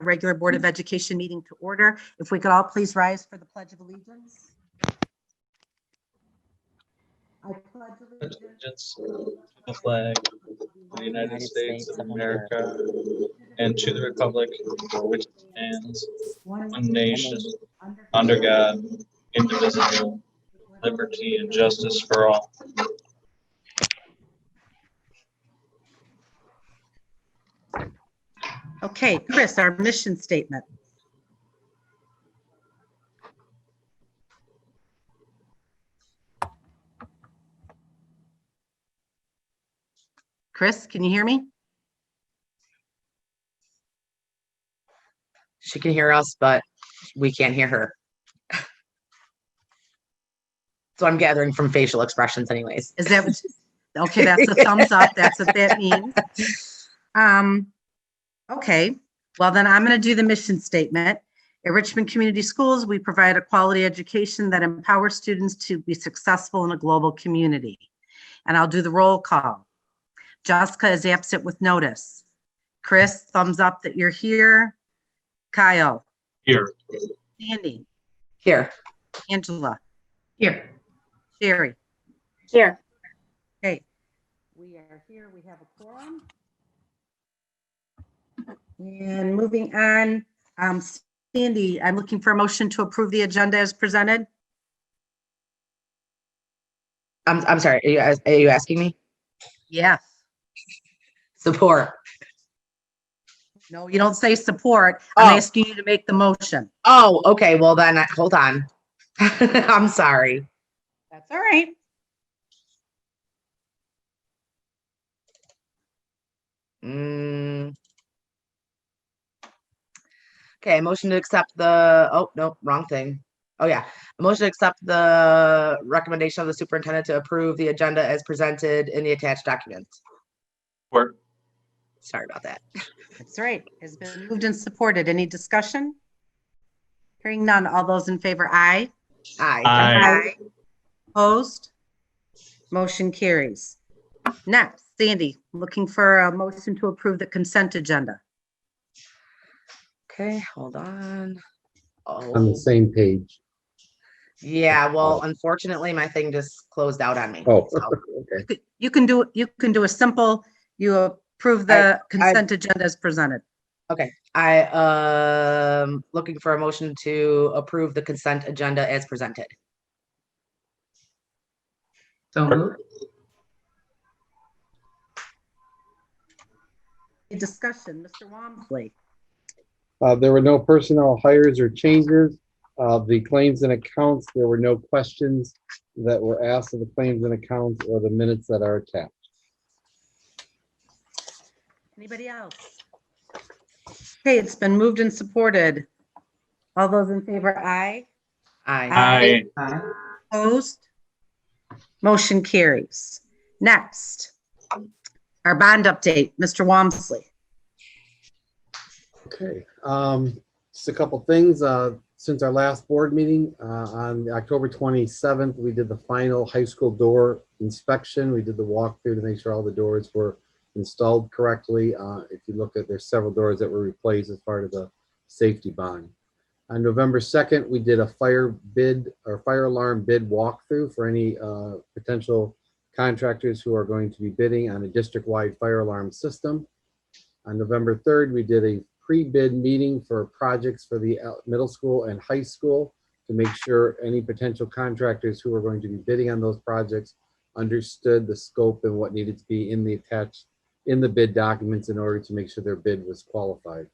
regular Board of Education meeting to order. If we could all please rise for the Pledge of Allegiance. I pledge allegiance to the flag of the United States of America and to the republic for which it stands, one nation, under God, indivisible, liberty and justice for all. Okay, Chris, our mission statement. Chris, can you hear me? She can hear us, but we can't hear her. So I'm gathering from facial expressions anyways. Is that what? Okay, that's a thumbs up. That's what that means. Okay, well then I'm going to do the mission statement. At Richmond Community Schools, we provide a quality education that empowers students to be successful in a global community. And I'll do the roll call. Jessica is absent with notice. Chris, thumbs up that you're here. Kyle. Here. Sandy. Here. Angela. Here. Sherry. Here. Okay, we are here. We have a quorum. And moving on, Sandy, I'm looking for a motion to approve the agenda as presented. I'm sorry. Are you asking me? Yes. Support. No, you don't say support. I'm asking you to make the motion. Oh, okay. Well then, hold on. I'm sorry. That's all right. Okay, motion to accept the, oh, no, wrong thing. Oh, yeah. A motion to accept the recommendation of the superintendent to approve the agenda as presented in the attached documents. Support. Sorry about that. That's right. Has been moved and supported. Any discussion? Hearing none. All those in favor, aye. Aye. Aye. Opposed? Motion carries. Next, Sandy, looking for a motion to approve the consent agenda. Okay, hold on. On Oh, the same page. yeah, well, unfortunately, my thing just closed out on me. Oh, So, okay. You can do a simple, you approve the consent agenda as presented. okay, I, looking for a motion to approve the consent agenda as presented. So moved. Any discussion, Mr. Walmsley? There were no personnel hires or changes. The claims and accounts, there were no questions that were asked of the claims and accounts or the minutes that are attached. Anybody else? Okay, it's been moved and supported. All those in favor, aye. Aye. Aye. Opposed? Motion carries. Next, our bond update, Mr. Walmsley. Okay, just a couple things. Since our last board meeting on October 27th, we did the final high school door inspection. We did the walkthrough to make sure all the doors were installed correctly. If you look at, there's several doors that were replaced as part of the safety bond. On November 2nd, we did a fire alarm bid walkthrough for any potential contractors who are going to be bidding on a district-wide fire alarm system. On November 3rd, we did a pre-bid meeting for projects for the middle school and high school to make sure any potential contractors who are going to be bidding on those projects understood the scope and what needed to be in the bid documents in order to make sure their bid was qualified.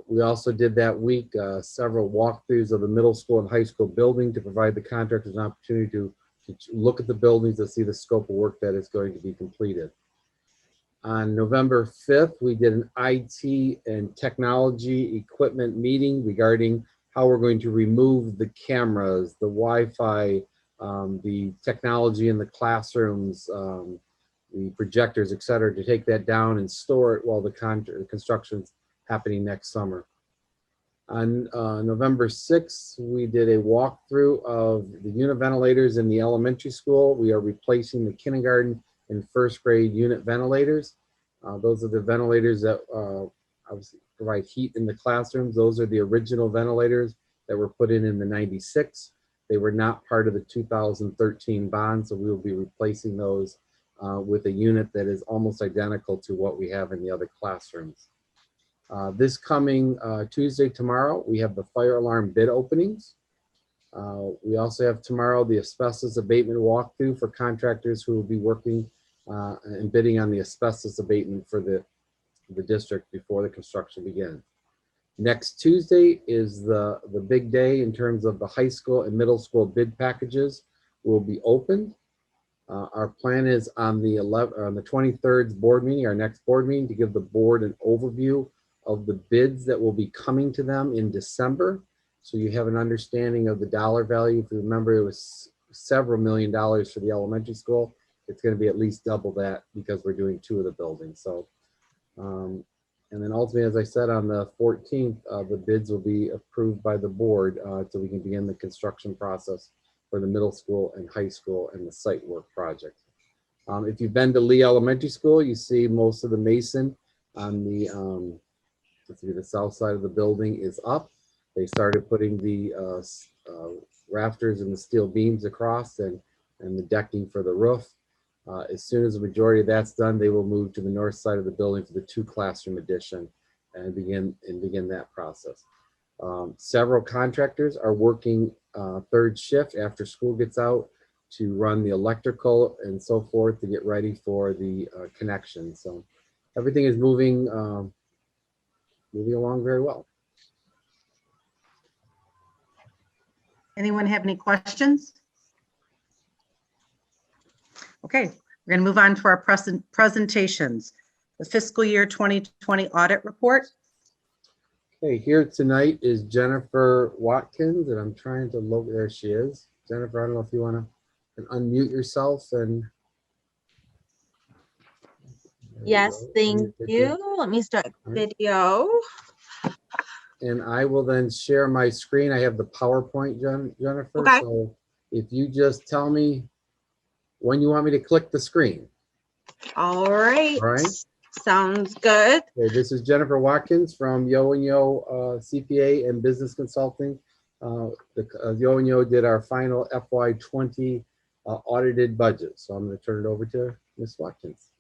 We also did that week several walkthroughs of the middle school and high school building to provide the contractors an opportunity to look at the buildings to see the scope of work that is going to be completed. On November 5th, we did an IT and technology equipment meeting regarding how we're going to remove the cameras, the Wi-Fi, the technology in the classrooms, the projectors, et cetera, to take that down and store it while the construction's happening next summer. On November 6th, we did a walkthrough of the unit ventilators in the elementary school. We are replacing the kindergarten and first grade unit ventilators. Those are the ventilators that obviously provide heat in the classrooms. Those are the original ventilators that were put in the 96. They were not part of the 2013 bond, so we will be replacing those with a unit that is almost identical to what we have in the other classrooms. This coming Tuesday, tomorrow, we have the fire alarm bid openings. We also have tomorrow the asbestos abatement walkthrough for contractors who will be working and bidding on the asbestos abatement for the district before the construction begins. Next Tuesday is the big day in terms of the high school and middle school bid packages will be opened. Our plan is on the 23rd board meeting, our next board meeting, to give the board an overview of the bids that will be coming to them in December. So you have an understanding of the dollar value. If you remember, it was several $1 million for the elementary school. It's going to be at least double that because we're doing 2 of the buildings. So, and then ultimately, as I said, on the 14th, the bids will be approved by the board so we can begin the construction process for the middle school and high school and the site work project. If you've been to Lee Elementary School, you see most of the mason on the south side of the building is up. They started putting the rafters and the steel beams across and the decking for the roof. As soon as the majority of that's done, they will move to the north side of the building for the 2 classroom addition and begin that process. Several contractors are working 3rd shift after school gets out to run the electrical and so forth to get ready for the connection. So everything is moving along very well. Anyone have any questions? Okay, we're going to move on to our presentations. The fiscal year 2020 audit report. Okay, here tonight is Jennifer Watkins, and I'm trying to look. There she is. Jennifer, I don't know if you want to unmute yourself and. Yes, thank you. Let me start the video. And I will then share my screen. I have the PowerPoint, Jennifer. Okay. So if you just tell me when you want me to click the screen. All right. All right. Sounds good. Okay, this is Jennifer Watkins from Yo and Yo CPA and Business Consulting. Yo and Yo did our final FY20 audited budget. So I'm going to turn it over to Ms. Watkins.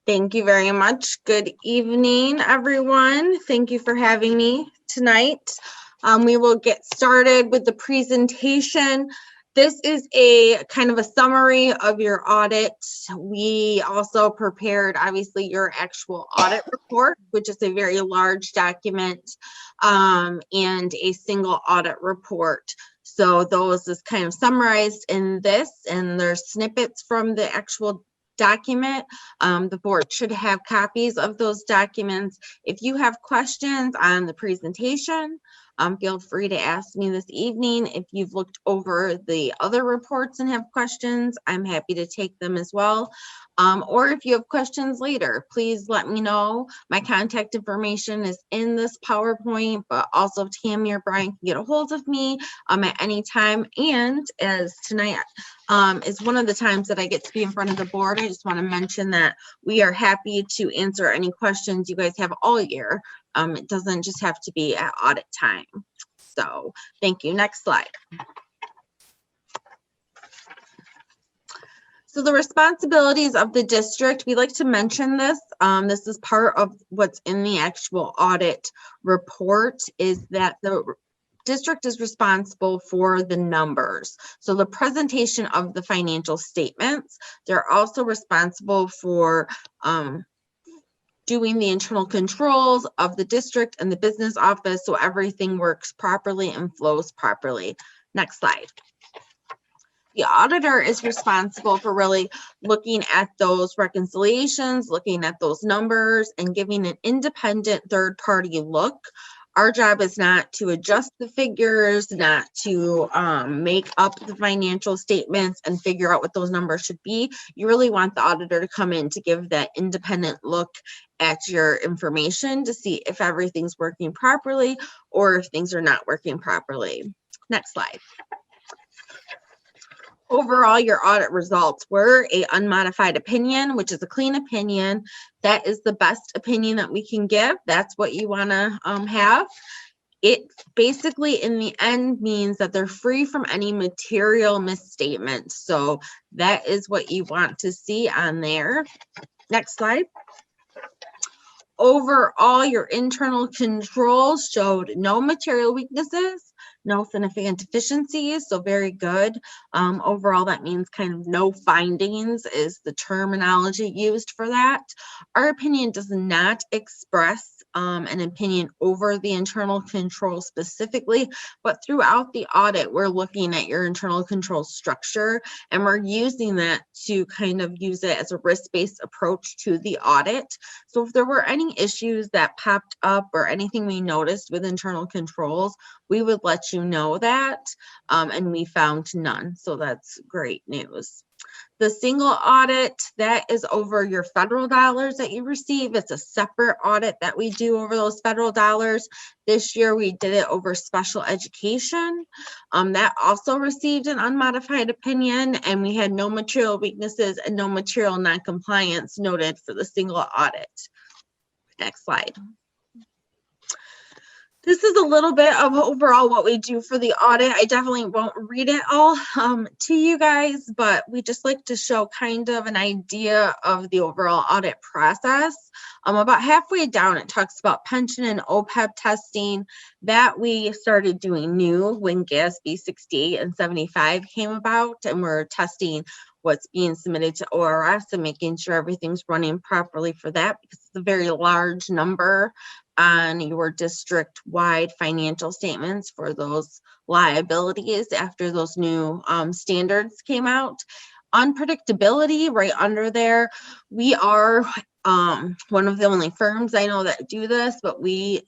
Thank you very much. Good evening, everyone. Thank you for having me tonight. We will get started with the presentation. This is a kind of a summary of your audit. We also prepared, obviously, your actual audit report, which is a very large document, and a single audit report. So those is kind of summarized in this, and there's snippets from the actual document. The board should have copies of those documents. If you have questions on the presentation, feel free to ask me this evening. If you've looked over the other reports and have questions, I'm happy to take them as well. Or if you have questions later, please let me know. My contact information is in this PowerPoint, but also Tammy or Brian can get a hold of me at any time. And as tonight is one of the times that I get to be in front of the board, I just want to mention that we are happy to answer any questions you guys have all year. It doesn't just have to be at audit time. So thank you. Next slide. So the responsibilities of the district, we like to mention this. This is part of what's in the actual audit report, is that the district is responsible for the numbers. So the presentation of the financial statements. They're also responsible for doing the internal controls of the district and the business office so everything works properly and flows properly. Next slide. The auditor is responsible for really looking at those reconciliations, looking at those numbers, and giving an independent third-party look. Our job is not to adjust the figures, not to make up the financial statements and figure out what those numbers should be. You really want the auditor to come in to give that independent look at your information to see if everything's working properly or if things are not working properly. Next slide. Overall, your audit results were a unmodified opinion, which is a clean opinion. That is the best opinion that we can give. That's what you want to have. It basically in the end means that they're free from any material misstatements. So that is what you want to see on there. Next slide. Overall, your internal controls showed no material weaknesses, no significant deficiencies, so very good. Overall, that means kind of no findings is the terminology used for that. Our opinion does not express an opinion over the internal control specifically, but throughout the audit, we're looking at your internal control structure, and we're using that to kind of use it as a risk-based approach to the audit. So if there were any issues that popped up or anything we noticed with internal controls, we would let you know that, and we found none. So that's great news. The single audit, that is over your federal dollars that you receive. It's a separate audit that we do over those federal dollars. This year we did it over special education. That also received an unmodified opinion, and we had no material weaknesses and no material non-compliance noted for the single audit. Next slide. This is a little bit of overall what we do for the audit. I definitely won't read it all to you guys, but we just like to show kind of an idea of the overall audit process. About halfway down, it talks about pension and OPEB testing that we started doing new when GASB 68 and 75 came about, and we're testing what's being submitted to ORS and making sure everything's running properly for that, because it's a very large number on your district-wide financial statements for those liabilities after those new standards came out. Unpredictability, right under there, we are one of the only firms I know that do this, but we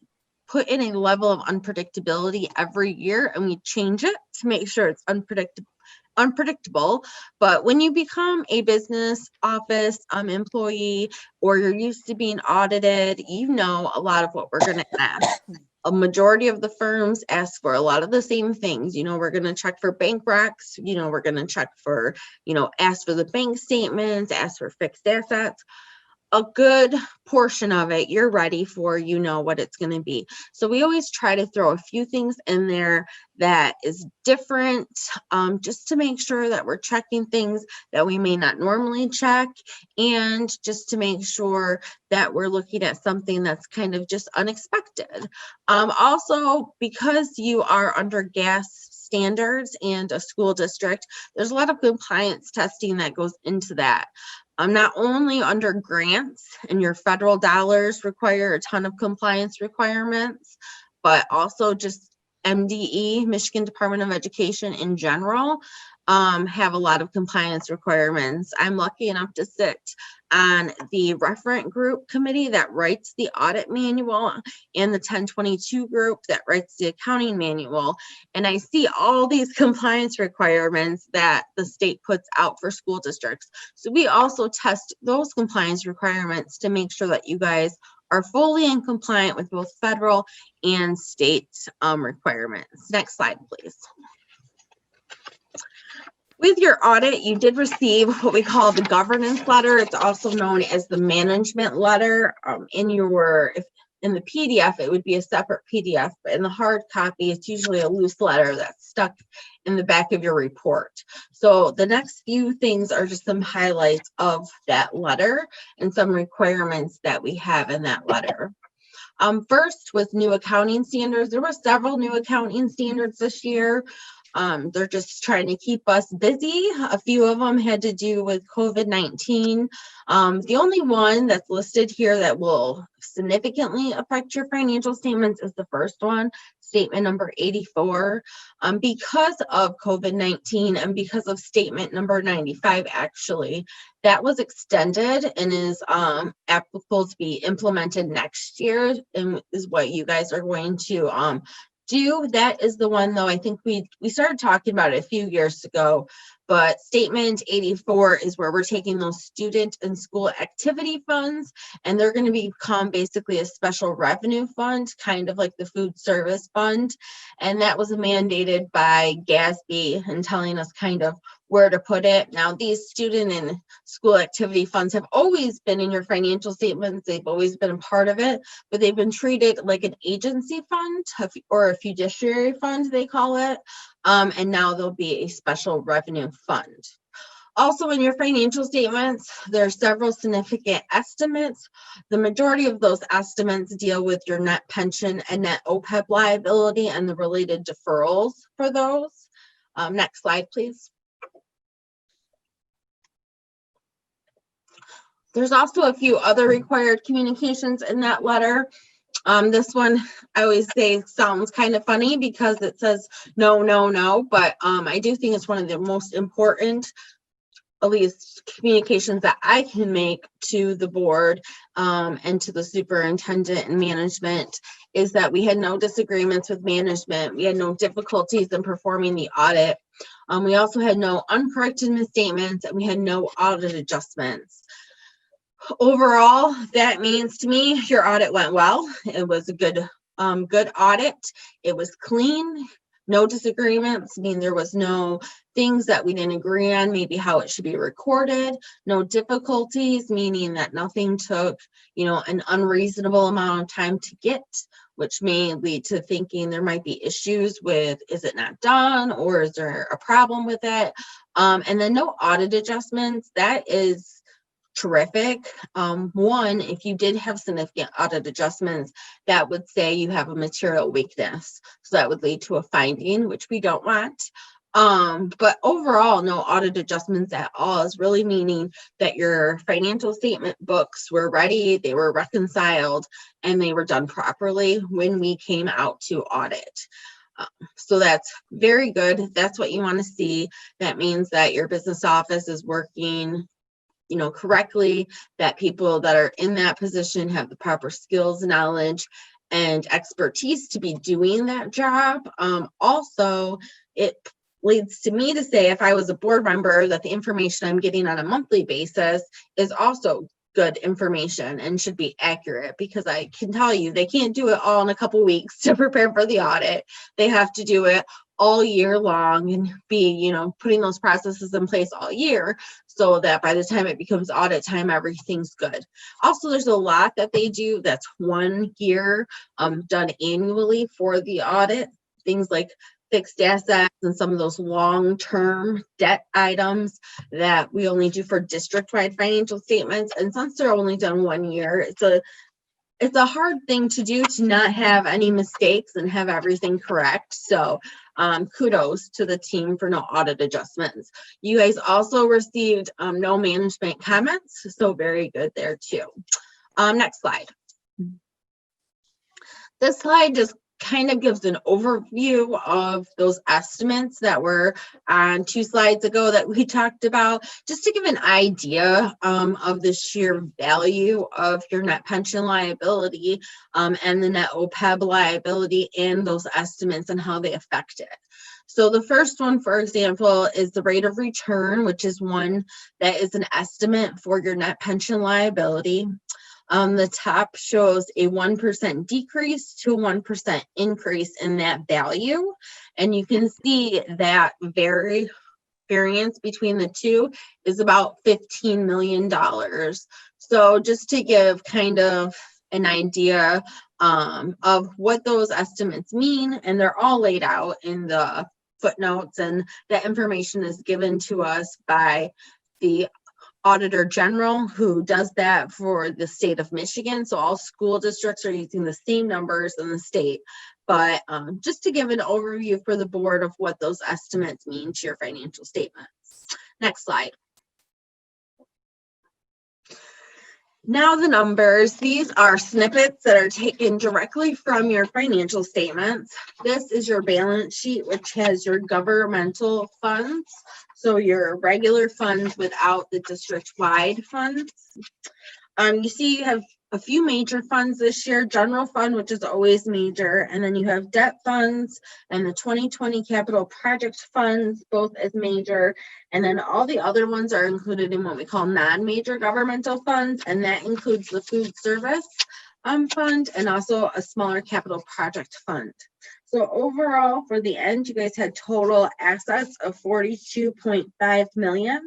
put in a level of unpredictability every year, and we change it to make sure it's unpredictable. But when you become a business office employee, or you're used to being audited, you know a lot of what we're going to ask. A majority of the firms ask for a lot of the same things. You know, we're going to check for bank recs. You know, we're going to check for, ask for the bank statements, ask for fixed assets. A good portion of it, you're ready for, what it's going to be. So we always try to throw a few things in there that is different, just to make sure that we're checking things that we may not normally check, and just to make sure that we're looking at something that's kind of just unexpected. Also, because you are under GAS standards and a school district, there's a lot of compliance testing that goes into that. Not only under grants, and your federal dollars require a ton of compliance requirements, but also just MDE, Michigan Department of Education in general, have a lot of compliance requirements. I'm lucky enough to sit on the referent group committee that writes the audit manual, and the 1022 group that writes the accounting manual. And I see all these compliance requirements that the state puts out for school districts. So we also test those compliance requirements to make sure that you guys are fully in compliant with both federal and state requirements. Next slide, please. With your audit, you did receive what we call the governance letter. It's also known as the management letter. In the PDF, it would be a separate PDF, but in the hard copy, it's usually a loose letter that's stuck in the back of your report. So the next few things are just some highlights of that letter and some requirements that we have in that letter. First, with new accounting standards, there were several new accounting standards this year. They're just trying to keep us busy. A few of them had to do with COVID-19. The only one that's listed here that will significantly affect your financial statements is the first one, statement number 84. Because of COVID-19 and because of statement number 95, actually, that was extended and is applicable to be implemented next year, and is what you guys are going to do. That is the one, though, I think we started talking about it a few years ago, but statement 84 is where we're taking those student and school activity funds, and they're going to become basically a special revenue fund, kind of like the food service fund. And that was mandated by GASB and telling us kind of where to put it. Now, these student and school activity funds have always been in your financial statements. They've always been a part of it, but they've been treated like an agency fund or a fiduciary fund, they call it. And now there'll be a special revenue fund. Also, in your financial statements, there are several significant estimates. The majority of those estimates deal with your net pension and net OPEB liability and the related deferrals for those. Next slide, please. There's also a few other required communications in that letter. This one, I always say, sounds kind of funny because it says no, no, no, but I do think it's one of the most important, at least communications that I can make to the board and to the superintendent and management, is that we had no disagreements with management. We had no difficulties in performing the audit. We also had no uncorrected misstatements, and we had no audit adjustments. Overall, that means to me your audit went well. It was a good audit. It was clean. No disagreements. I mean, there was no things that we didn't agree on, maybe how it should be recorded. No difficulties, meaning that nothing took, an unreasonable amount of time to get, which may lead to thinking there might be issues with, is it not done, or is there a problem with it? And then no audit adjustments. That is terrific. One, if you did have significant audit adjustments, that would say you have a material weakness. So that would lead to a finding, which we don't want. But overall, no audit adjustments at all is really meaning that your financial statement books were ready, they were reconciled, and they were done properly when we came out to audit. So that's very good. That's what you want to see. That means that your business office is working correctly, that people that are in that position have the proper skills, knowledge, and expertise to be doing that job. Also, it leads to me to say, if I was a board member, that the information I'm getting on a monthly basis is also good information and should be accurate, because I can tell you they can't do it all in a couple weeks to prepare for the audit. They have to do it all year long and be, putting those processes in place all year so that by the time it becomes audit time, everything's good. Also, there's a lot that they do that's 1 year done annually for the audit. Things like fixed assets and some of those long-term debt items that we only do for district-wide financial statements. And since they're only done 1 year, it's a hard thing to do to not have any mistakes and have everything correct. So kudos to the team for no audit adjustments. You guys also received no management comments, so very good there too. Next slide. This slide just kind of gives an overview of those estimates that were on 2 slides ago that we talked about, just to give an idea of the sheer value of your net pension liability and the net OPEB liability and those estimates and how they affect it. So the first one, for example, is the rate of return, which is one that is an estimate for your net pension liability. The top shows a 1% decrease to a 1% increase in that value. And you can see that variance between the two is about $15 million. So just to give kind of an idea of what those estimates mean, and they're all laid out in the footnotes, and that information is given to us by the Auditor General, who does that for the state of Michigan. So all school districts are using the same numbers in the state. But just to give an overview for the board of what those estimates mean to your financial statements. Next slide. Now the numbers, these are snippets that are taken directly from your financial statements. This is your balance sheet, which has your governmental funds. So your regular funds without the district-wide funds. You see you have a few major funds this year, general fund, which is always major, and then you have debt funds and the 2020 capital project funds, both as major, and then all the other ones are included in what we call non-major governmental funds, and that includes the food service fund and also a smaller capital project fund. So overall, for the end, you guys had total assets of 42.5 million.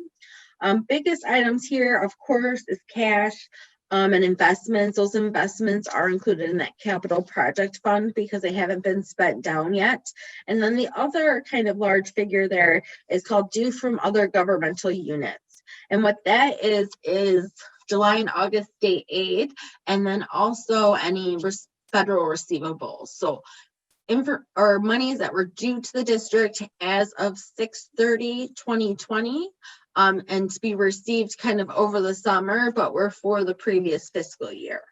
Biggest items here, of course, is cash and investments. Those investments are included in that capital project fund because they haven't been spent down yet. And then the other kind of large figure there is called due from other governmental units. And what that is July and August state aid, and then also any federal receivables. So or monies that were due to the district as of 6/30/2020 and to be received kind of over the summer, but were for the previous fiscal year.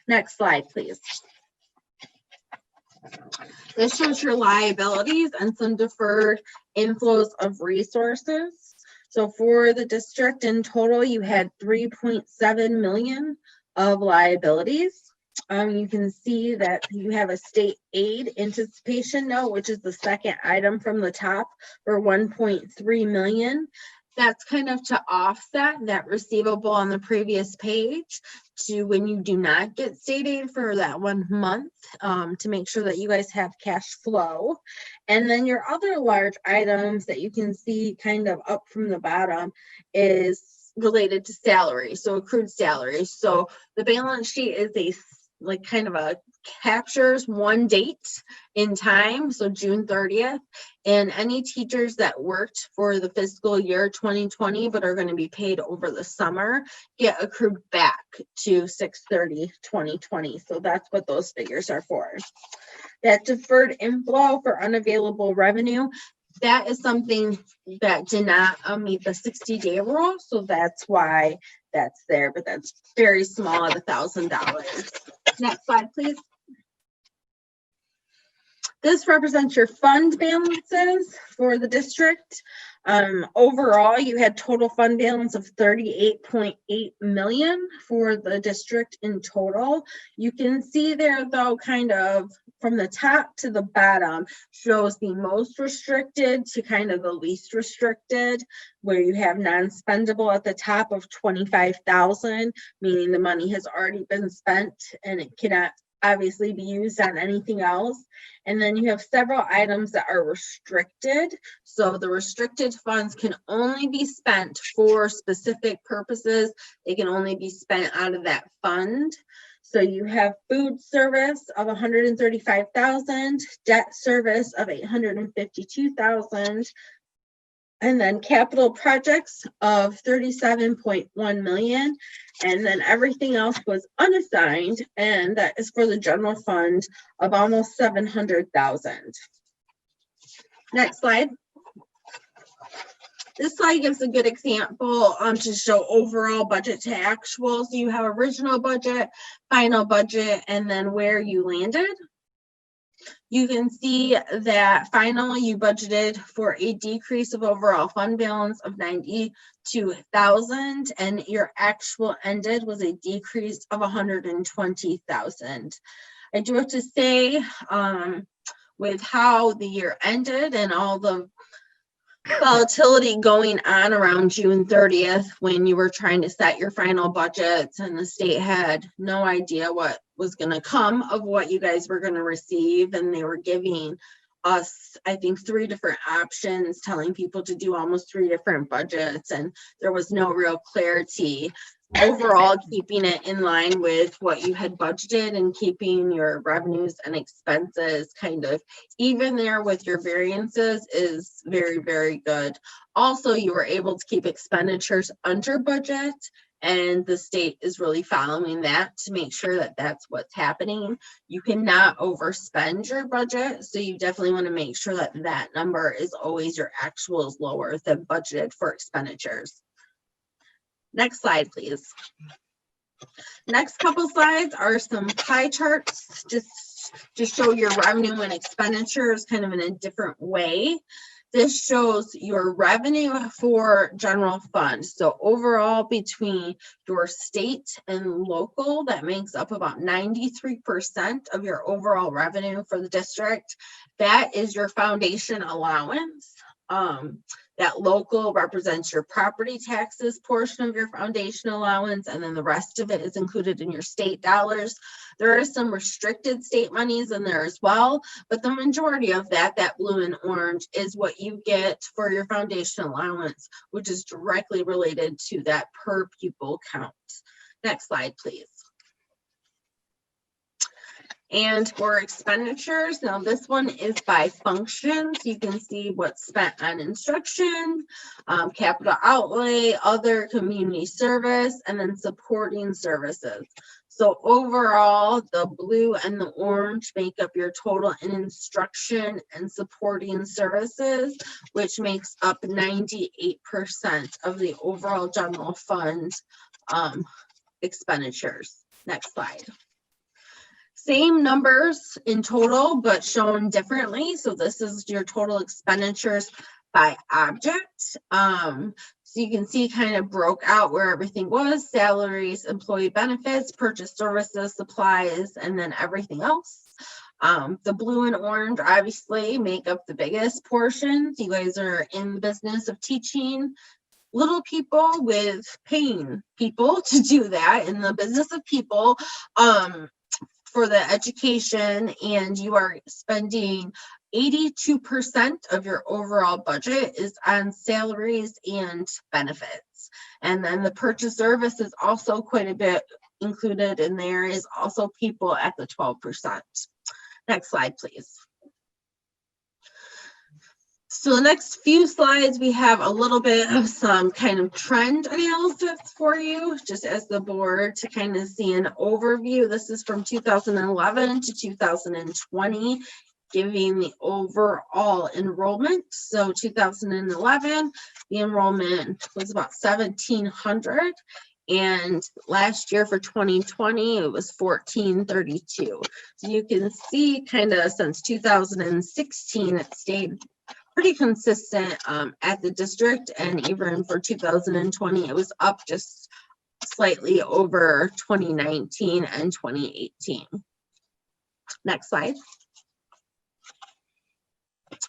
Next slide, please. This shows your liabilities and some deferred inflows of resources. So for the district in total, you had 3.7 million of liabilities. You can see that you have a state aid anticipation note, which is the second item from the top, for 1.3 million. That's kind of to offset that receivable on the previous page to when you do not get state aid for that 1 month, to make sure that you guys have cash flow. And then your other large items that you can see kind of up from the bottom is related to salary, so accrued salary. So the balance sheet is captures one date in time, so June 30th, and any teachers that worked for the fiscal year 2020 but are going to be paid over the summer get accrued back to 6/30/2020. So that's what those figures are for. That deferred inflow for unavailable revenue, that is something that did not meet the 60-day rule, so that's why that's there, but that's very small at $1,000. Next slide, please. This represents your fund balances for the district. Overall, you had total fund balance of 38.8 million for the district in total. You can see there, though, kind of from the top to the bottom shows the most restricted to kind of the least restricted, where you have non-spendable at the top of 25,000, meaning the money has already been spent and it cannot obviously be used on anything else. And then you have several items that are restricted. So the restricted funds can only be spent for specific purposes. They can only be spent out of that fund. So you have food service of 135,000, debt service of 852,000, and then capital projects of 37.1 million. And then everything else was unassigned, and that is for the general fund of almost 700,000. Next slide. This slide gives a good example to show overall budget to actuals. You have original budget, final budget, and then where you landed. You can see that final you budgeted for a decrease of overall fund balance of 92,000, and your actual ended was a decrease of 120,000. I do have to say, with how the year ended and all the volatility going on around June 30th, when you were trying to set your final budgets and the state had no idea what was going to come of what you guys were going to receive, and they were giving us, I think, 3 different options, telling people to do almost 3 different budgets, and there was no real clarity. Overall, keeping it in line with what you had budgeted and keeping your revenues and expenses kind of even there with your variances is very, very good. Also, you were able to keep expenditures under budget, and the state is really following that to make sure that that's what's happening. You cannot overspend your budget, so you definitely want to make sure that that number is always your actuals lower than budgeted for expenditures. Next slide, please. Next couple slides are some pie charts just to show your revenue and expenditures kind of in a different way. This shows your revenue for general fund. So overall, between your state and local, that makes up about 93% of your overall revenue for the district. That is your foundation allowance. That local represents your property taxes portion of your foundation allowance, and then the rest of it is included in your state dollars. There are some restricted state monies in there as well, but the majority of that blue and orange, is what you get for your foundation allowance, which is directly related to that per pupil count. Next slide, please. And for expenditures, now this one is by functions. You can see what's spent on instruction, capital outlay, other community service, and then supporting services. So overall, the blue and the orange make up your total in instruction and supporting services, which makes up 98% of the overall general fund expenditures. Next slide. Same numbers in total, but shown differently. So this is your total expenditures by object. So you can see kind of broke out where everything was: salaries, employee benefits, purchase services, supplies, and then everything else. The blue and orange obviously make up the biggest portions. You guys are in the business of teaching little people with paying people to do that, in the business of people. For the education, and you are spending 82% of your overall budget is on salaries and benefits. And then the purchase service is also quite a bit included in there, is also people at the 12%. Next slide, please. So the next few slides, we have a little bit of some kind of trend analysis for you, just as the board to kind of see an overview. This is from 2011 to 2020, giving the overall enrollment. So 2011, the enrollment was about 1,700. And last year for 2020, it was 1,432. So you can see kind of since 2016, it stayed pretty consistent at the district, and even for 2020, it was up just slightly over 2019 and 2018. Next slide.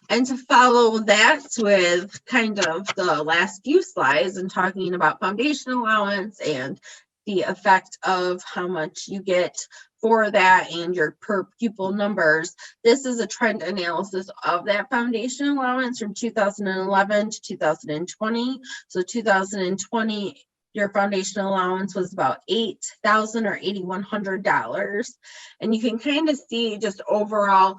And to follow that with kind of the last few slides and talking about foundation allowance and the effect of how much you get for that and your per pupil numbers, this is a trend analysis of that foundation allowance from 2011 to 2020. So 2020, your foundation allowance was about $8,000 or $8,100. And you can kind of see just overall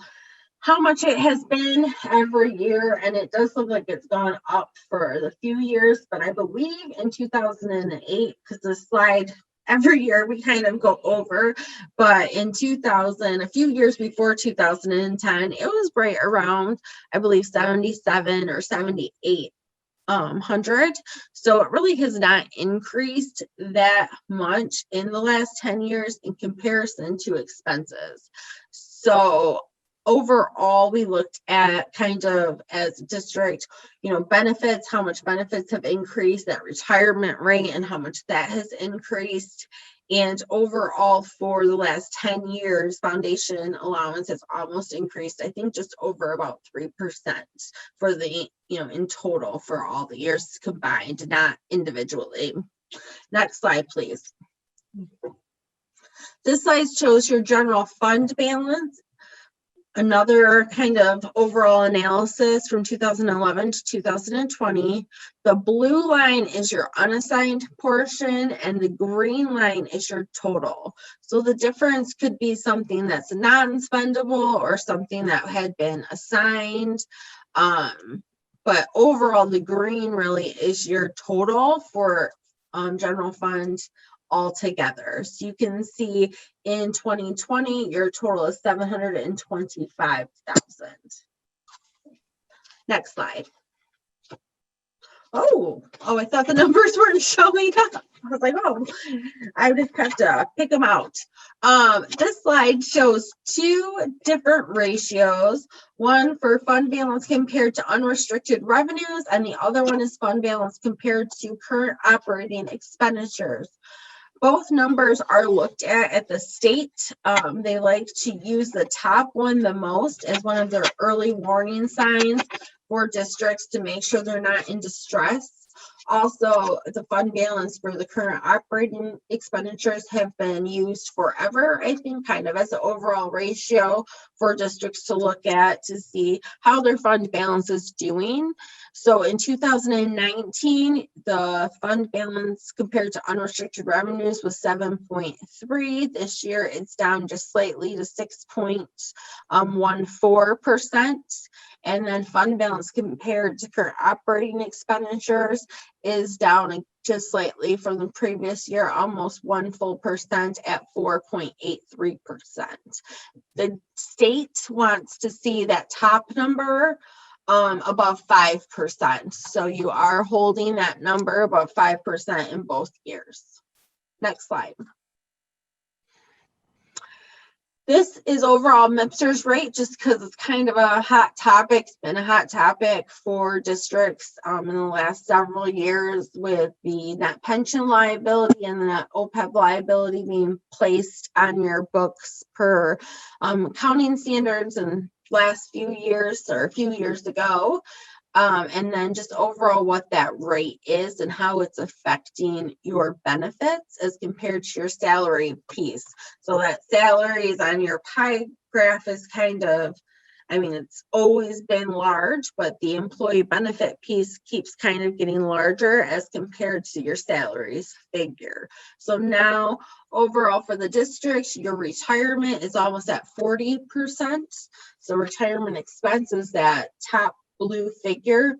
how much it has been every year. And it does look like it's gone up for the few years, but I believe in 2008, because the slide every year we kind of go over, but in 2000, a few years before 2010, it was right around, I believe, 77 or 7,800. So it really has not increased that much in the last 10 years in comparison to expenses. So overall, we looked at kind of as a district, benefits, how much benefits have increased, that retirement rate and how much that has increased. And overall, for the last 10 years, foundation allowance has almost increased, I think just over about 3% for the, in total for all the years combined, not individually. Next slide, please. This slide shows your general fund balance. Another kind of overall analysis from 2011 to 2020. The blue line is your unassigned portion and the green line is your total. So the difference could be something that's non-spendable or something that had been assigned. But overall, the green really is your total for general fund altogether. So you can see in 2020, your total is $725,000. Next slide. Oh, I thought the numbers weren't showing up. I was like, I just have to pick them out. This slide shows two different ratios. One for fund balance compared to unrestricted revenues, and the other one is fund balance compared to current operating expenditures. Both numbers are looked at the state. They like to use the top one the most as one of their early warning signs for districts to make sure they're not in distress. Also, the fund balance for the current operating expenditures have been used forever, I think, kind of as an overall ratio for districts to look at to see how their fund balance is doing. So in 2019, the fund balance compared to unrestricted revenues was 7.3. This year, it's down just slightly to 6.14%. And then fund balance compared to current operating expenditures is down just slightly from the previous year, almost 1% at 4.83%. The state wants to see that top number above 5%. So you are holding that number above 5% in both years. Next slide. This is overall MIPSR's rate, just because it's kind of a hot topic. It's been a hot topic for districts in the last several years with the net pension liability and the net OPEB liability being placed on your books per accounting standards in last few years or a few years ago. And then just overall what that rate is and how it's affecting your benefits as compared to your salary piece. So that salary is on your pie graph is kind of, I mean, it's always been large, but the employee benefit piece keeps kind of getting larger as compared to your salaries figure. So now overall for the district, your retirement is almost at 40%. So retirement expenses, that top blue figure.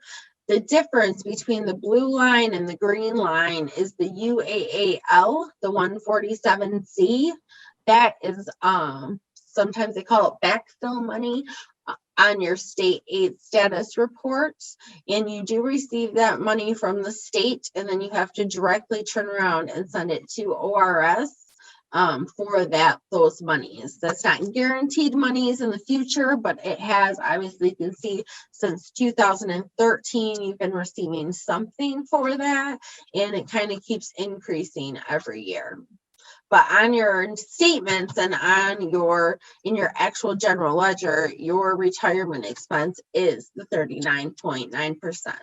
The difference between the blue line and the green line is the UAAL, the 147C. That is sometimes they call it backfill money on your state aid status reports, and you do receive that money from the state, and then you have to directly turn around and send it to ORS for those monies. That's not guaranteed monies in the future, but it has, obviously you can see since 2013 you've been receiving something for that, and it kind of keeps increasing every year. But on your statements and in your actual general ledger, your retirement expense is the 39.9%.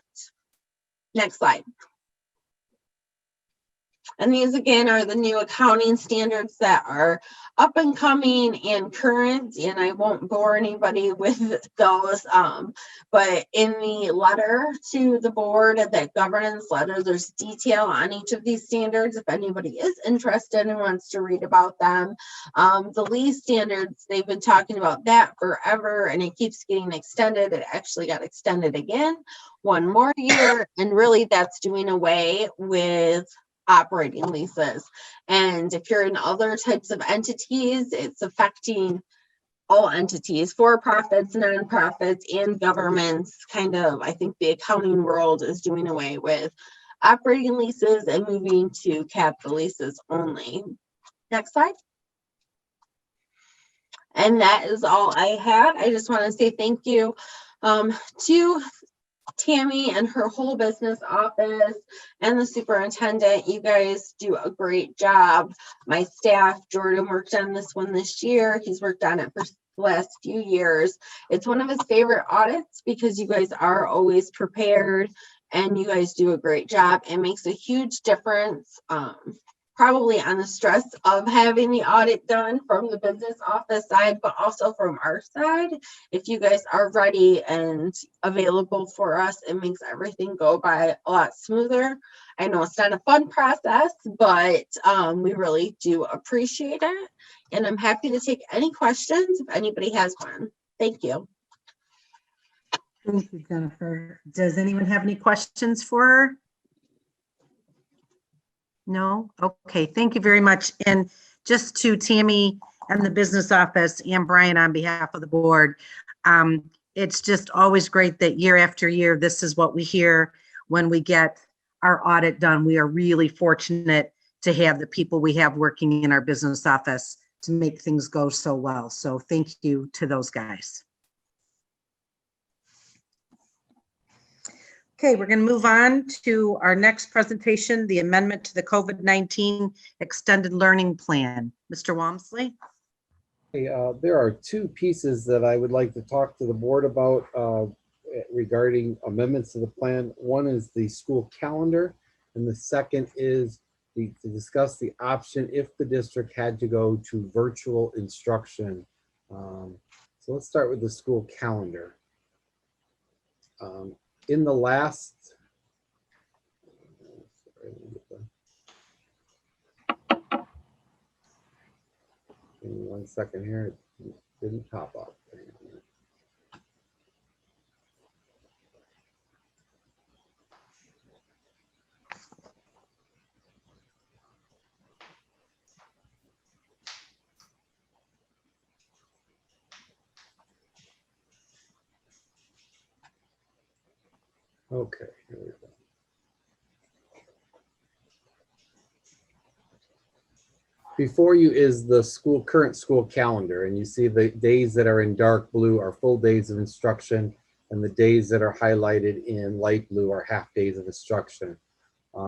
Next slide. And these again are the new accounting standards that are up and coming and current, and I won't bore anybody with those. But in the letter to the board, that governance letter, there's detail on each of these standards if anybody is interested and wants to read about them. The lease standards, they've been talking about that forever, and it keeps getting extended. It actually got extended again one more year, and really that's doing away with operating leases. And if you're in other types of entities, it's affecting all entities, for-profits, nonprofits, and governments. Kind of, I think the accounting world is doing away with operating leases and moving to capital leases only. Next slide. And that is all I had. I just want to say thank you to Tammy and her whole business office and the superintendent. You guys do a great job. My staff, Jordan, worked on this one this year. He's worked on it for the last few years. It's one of his favorite audits because you guys are always prepared and you guys do a great job. It makes a huge difference, probably on the stress of having the audit done from the business office side, but also from our side. If you guys are ready and available for us, it makes everything go by a lot smoother. I know it's not a fun process, but we really do appreciate it. And I'm happy to take any questions if anybody has one. Thank you. Thank you, Jennifer. Does anyone have any questions for her? No? Okay, thank you very much. And just to Tammy and the business office and Brian on behalf of the board, it's just always great that year after year, this is what we hear when we get our audit done. We are really fortunate to have the people we have working in our business office to make things go so well. So thank you to those guys. Okay, we're going to move on to our next presentation, the amendment to the COVID-19 Extended Learning Plan. Mr. Walmsley? Hey, there are two pieces that I would like to talk to the board about. regarding amendments to the plan. One is the school calendar, and the second is to discuss the option if the district had to go to virtual instruction. So let's start with the school calendar. In the last, give me 1 second here, it didn't pop up. Okay, here we go. Before you is the current school calendar, and you see the days that are in dark blue are full days of instruction, and the days that are highlighted in light blue are half days of instruction.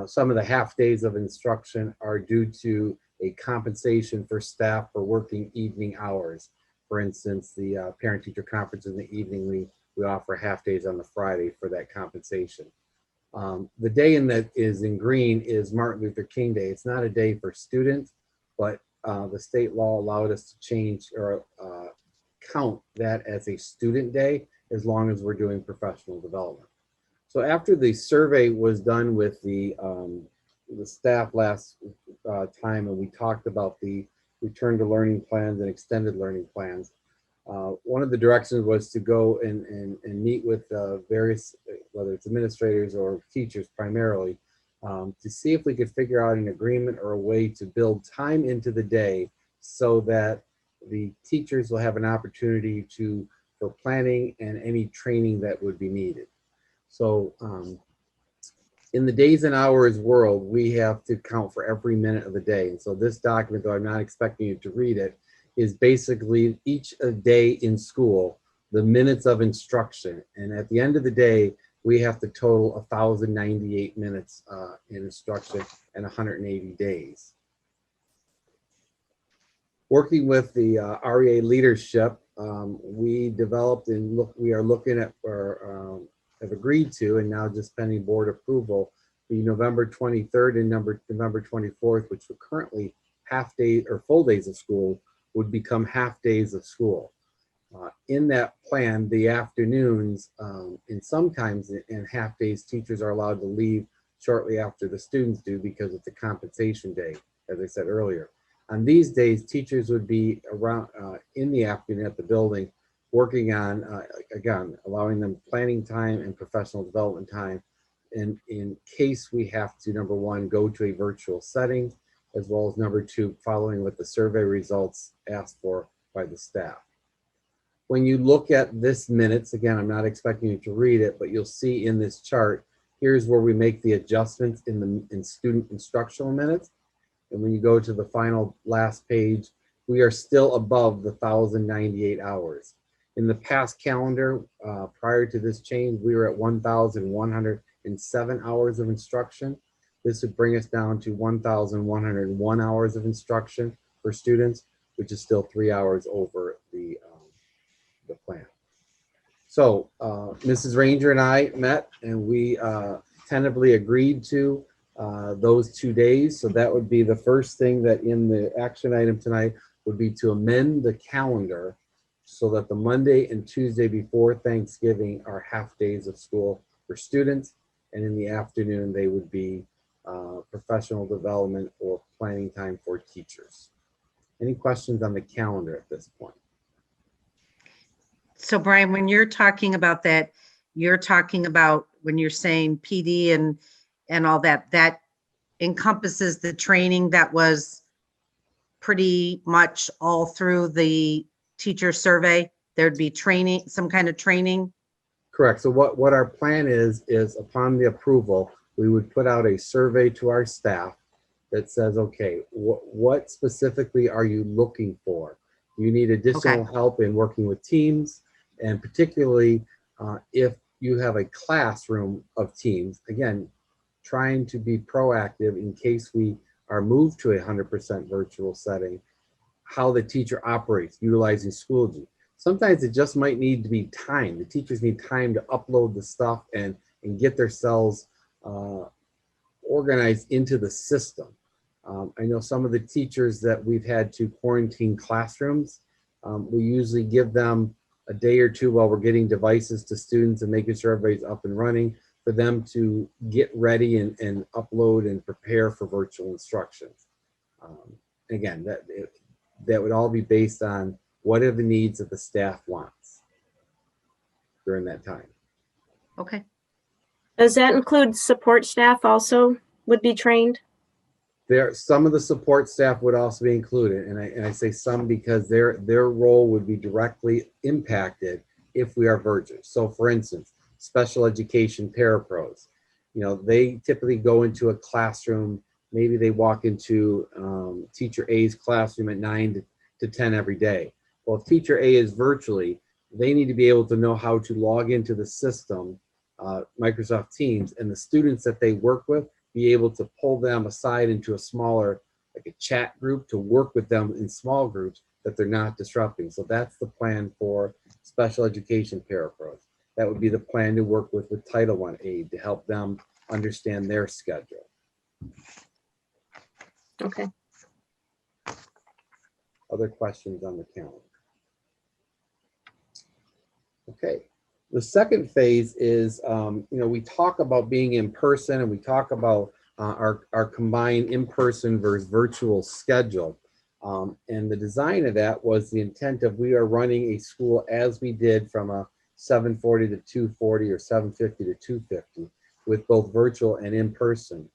Some of the half days of instruction are due to a compensation for staff for working evening hours. For instance, the parent-teacher conference in the evening, we offer half days on the Friday for that compensation. The day that is in green is Martin Luther King Day. It's not a day for students, but the state law allowed us to change or count that as a student day as long as we're doing professional development. So after the survey was done with the staff last time, and we talked about the return to learning plans and extended learning plans, one of the directions was to go and meet with various, whether it's administrators or teachers primarily, to see if we could figure out an agreement or a way to build time into the day so that the teachers will have an opportunity for planning and any training that would be needed. So in the days and hours world, we have to count for every minute of the day. And so this document, though I'm not expecting you to read it, is basically each day in school, the minutes of instruction. And at the end of the day, we have to total 1,098 minutes in instruction and 180 days. Working with the REA leadership, we developed and we are looking at or have agreed to, and now just pending board approval, the November 23rd and November 24th, which were currently half day or full days of school, would become half days of school. In that plan, the afternoons, and sometimes in half days, teachers are allowed to leave shortly after the students do because it's a compensation day, as I said earlier. On these days, teachers would be around in the afternoon at the building working on, again, allowing them planning time and professional development time. And in case we have to, number one, go to a virtual setting, as well as number two, following what the survey results asked for by the staff. When you look at this minutes, again, I'm not expecting you to read it, but you'll see in this chart, here's where we make the adjustments in student instructional minutes. And when you go to the final last page, we are still above the 1,098 hours. In the past calendar, prior to this change, we were at 1,107 hours of instruction. This would bring us down to 1,101 hours of instruction for students, which is still 3 hours over the plan. So Mrs. Ranger and I met, and we tentatively agreed to those 2 days. So that would be the first thing that in the action item tonight would be to amend the calendar so that the Monday and Tuesday before Thanksgiving are half days of school for students, and in the afternoon they would be professional development or planning time for teachers. Any questions on the calendar at this point? So Brian, when you're talking about that, you're talking about when you're saying PD and all that, that encompasses the training that was pretty much all through the teacher survey. There'd be training, some kind of training. Correct. So what our plan is upon the approval, we would put out a survey to our staff that says, okay, what specifically are you looking for? You need additional help in working with teams, and particularly if you have a classroom of teams, again, trying to be proactive in case we are moved to a 100% virtual setting, how the teacher operates, utilizing Schoology. Sometimes it just might need to be time. The teachers need time to upload the stuff and get themselves organized into the system. I know some of the teachers that we've had to quarantine classrooms, we usually give them a day or two while we're getting devices to students and making sure everybody's up and running for them to get ready and upload and prepare for virtual instructions. Again, that would all be based on what are the needs that the staff wants during that time. Okay, Does that include support staff also would be trained? Some of the support staff would also be included, and I say some because their role would be directly impacted if we are virtual. So for instance, special education parapros, they typically go into a classroom, maybe they walk into teacher A's classroom at 9 to 10 every day. Well, if teacher A is virtually, they need to be able to know how to log into the system, Microsoft Teams, and the students that they work with, be able to pull them aside into a smaller, like a chat group, to work with them in small groups that they're not disrupting. So that's the plan for special education parapros. That would be the plan to work with Title I aid to help them understand their schedule. Okay. Other questions on the calendar? Okay. The second phase is, we talk about being in person, and we talk about our combined in-person versus virtual schedule. And the design of that was the intent of we are running a school as we did from a 740 to 240 or 750 to 250 with both virtual and in-person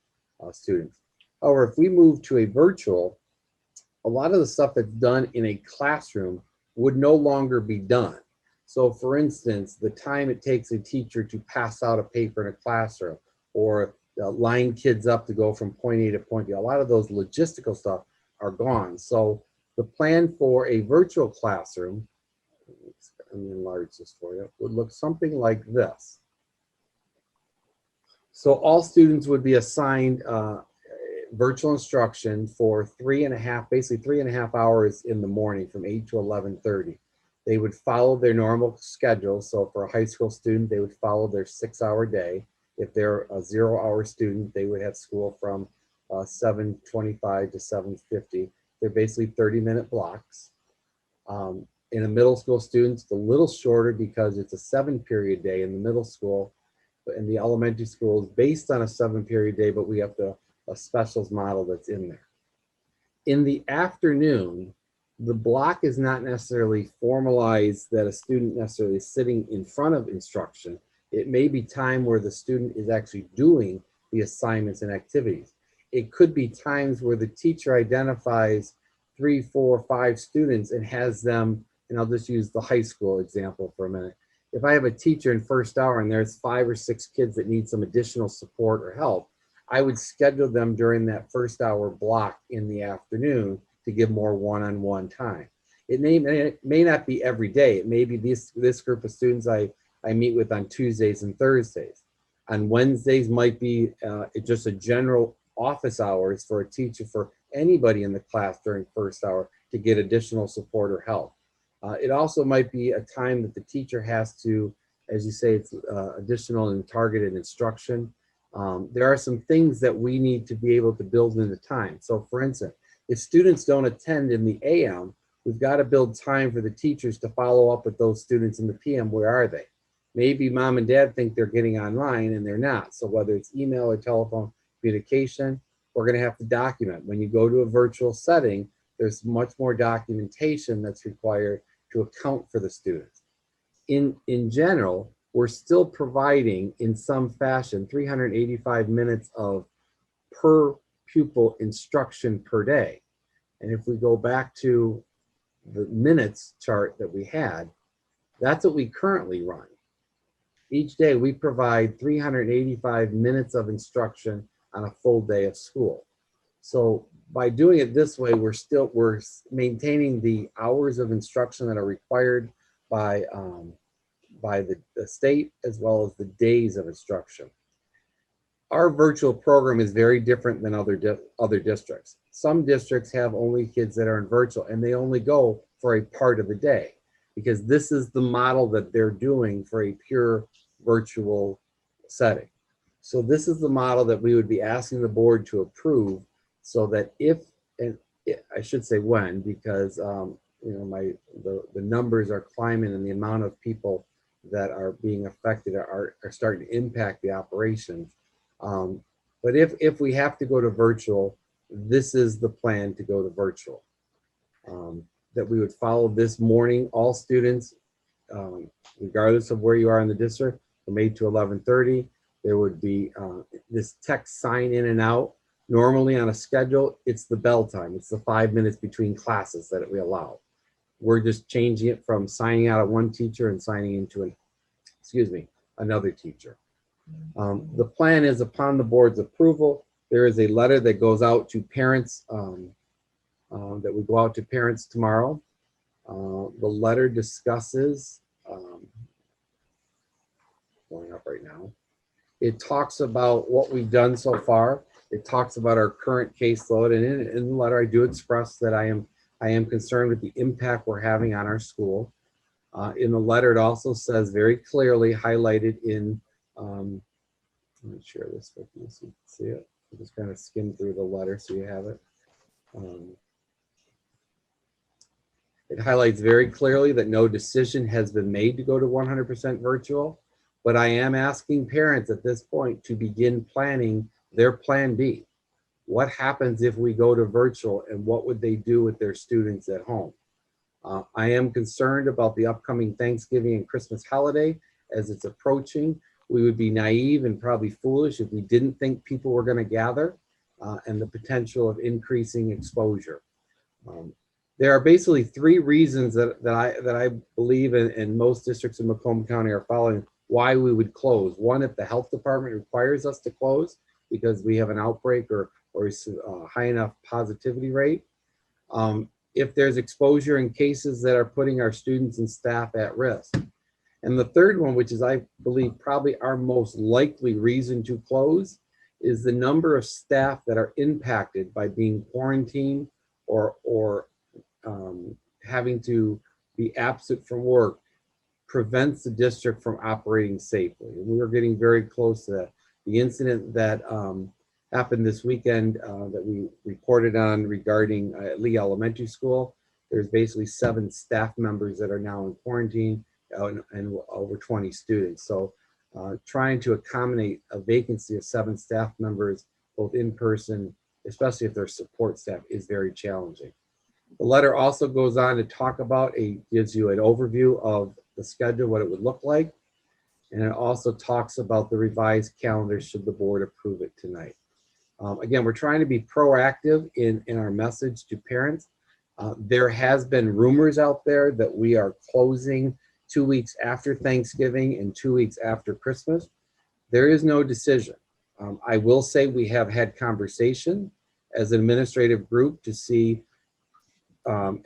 students. However, if we move to a virtual, a lot of the stuff that's done in a classroom would no longer be done. So for instance, the time it takes a teacher to pass out a paper in a classroom or line kids up to go from point A to point B, a lot of those logistical stuff are gone. So the plan for a virtual classroom, let me enlarge this for you, would look something like this. So all students would be assigned virtual instruction for basically 3.5 hours in the morning from 8 to 11:30. They would follow their normal schedule. So for a high school student, they would follow their 6-hour day. If they're a 0-hour student, they would have school from 7:25 to 7:50. They're basically 30-minute blocks. In a middle school students, it's a little shorter because it's a 7-period day in the middle school. But in the elementary school is based on a 7-period day, but we have a specials model that's in there. In the afternoon, the block is not necessarily formalized that a student necessarily is sitting in front of instruction. It may be time where the student is actually doing the assignments and activities. It could be times where the teacher identifies 3, 4, 5 students and has them, and I'll just use the high school example for a minute. If I have a teacher in first hour and there's 5 or 6 kids that need some additional support or help, I would schedule them during that first hour block in the afternoon to give more one-on-one time. It may not be every day. It may be this group of students I meet with on Tuesdays and Thursdays. On Wednesdays might be just a general office hours for a teacher, for anybody in the class during first hour to get additional support or help. It also might be a time that the teacher has to, as you say, it's additional and targeted instruction. There are some things that we need to be able to build into time. So for instance, if students don't attend in the AM, we've got to build time for the teachers to follow up with those students in the PM. Where are they? Maybe mom and dad think they're getting online and they're not. So whether it's email or telephone communication, we're going to have to document. When you go to a virtual setting, there's much more documentation that's required to account for the students. In general, we're still providing in some fashion 385 minutes of per pupil instruction per day. And if we go back to the minutes chart that we had, that's what we currently run. Each day we provide 385 minutes of instruction on a full day of school. So by doing it this way, we're maintaining the hours of instruction that are required by the state, as well as the days of instruction. Our virtual program is very different than other districts. Some districts have only kids that are in virtual and they only go for a part of the day. because this is the model that they're doing for a pure virtual setting. So this is the model that we would be asking the board to approve, so that if, and I should say when, because you know, the numbers are climbing and the amount of people that are being affected are starting to impact the operations. But if we have to go to virtual, this is the plan to go to virtual. That we would follow this morning, all students, regardless of where you are in the district, from 8 to 11:30, there would be this text sign in and out. Normally on a schedule, it's the bell time. It's the 5 minutes between classes that we allow. We're just changing it from signing out of one teacher and signing into another teacher. The plan is, upon the board's approval, there is a letter that goes out to parents, that would go out to parents tomorrow. The letter discusses, going up right now, it talks about what we've done so far. It talks about our current caseload, and in the letter I do express that I am concerned with the impact we're having on our school. In the letter, it also says very clearly, highlighted in, let me share this with you so you can see it. I'll just kind of skim through the letter so you have it. It highlights very clearly that no decision has been made to go to 100% virtual, but I am asking parents at this point to begin planning their plan B. What happens if we go to virtual, and what would they do with their students at home? I am concerned about the upcoming Thanksgiving and Christmas holiday as it's approaching. We would be naive and probably foolish if we didn't think people were going to gather, and the potential of increasing exposure. There are basically three reasons that I believe, and most districts in Macomb County are following, why we would close. One, if the health department requires us to close because we have an outbreak or a high enough positivity rate. If there's exposure in cases that are putting our students and staff at risk. And the third one, which is I believe probably our most likely reason to close, is the number of staff that are impacted by being quarantined or having to be absent from work prevents the district from operating safely. And we are getting very close to that. The incident that happened this weekend that we reported on regarding Lee Elementary School, there's basically 7 staff members that are now in quarantine and over 20 students. So trying to accommodate a vacancy of 7 staff members, both in person, especially if they're support staff, is very challenging. The letter also goes on to talk about, gives you an overview of the schedule, what it would look like. And it also talks about the revised calendar should the board approve it tonight. Again, we're trying to be proactive in our message to parents. There has been rumors out there that we are closing 2 weeks after Thanksgiving and 2 weeks after Christmas. There is no decision. I will say we have had conversation as an administrative group to see,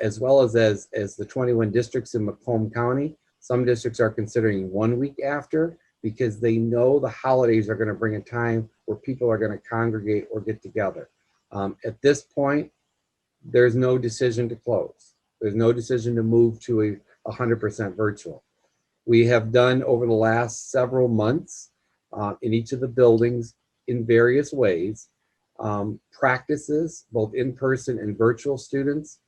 as well as the 21 districts in Macomb County, some districts are considering 1 week after, because they know the holidays are going to bring a time where people are going to congregate or get together. At this point, there's no decision to close. There's no decision to move to a 100% virtual. We have done over the last several months in each of the buildings in various ways, practices, both in-person and virtual students,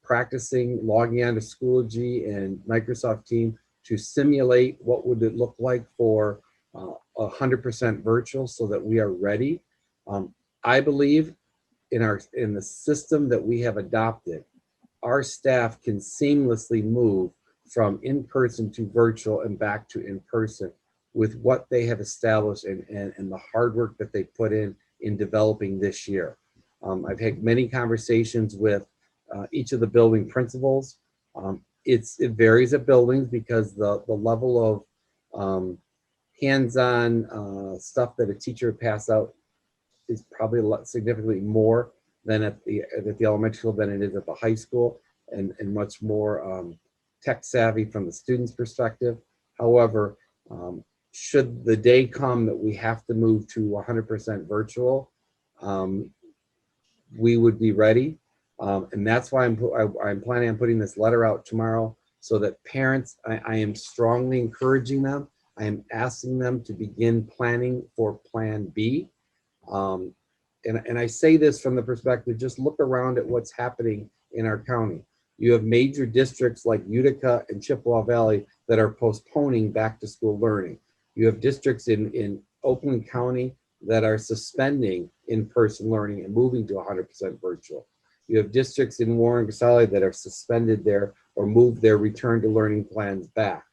practicing logging onto Schoology and Microsoft Teams to simulate what would it look like for 100% virtual, so that we are ready. I believe in the system that we have adopted, our staff can seamlessly move from in-person to virtual and back to in-person with what they have established and the hard work that they put in developing this year. I've had many conversations with each of the building principals. It varies at buildings because the level of hands-on stuff that a teacher would pass out is probably significantly more than at the elementary school than it is at the high school, and much more tech savvy from the student's perspective. However, should the day come that we have to move to 100% virtual, we would be ready. And that's why I'm planning on putting this letter out tomorrow, so that parents, I am strongly encouraging them. I am asking them to begin planning for Plan B. And I say this from the perspective, just look around at what's happening in our county. You have major districts like Utica and Chippewa Valley that are postponing back to school learning. You have districts in Oakland County that are suspending in-person learning and moving to 100% virtual. You have districts in Warren Casale that are suspended their or moved their return to learning plans back.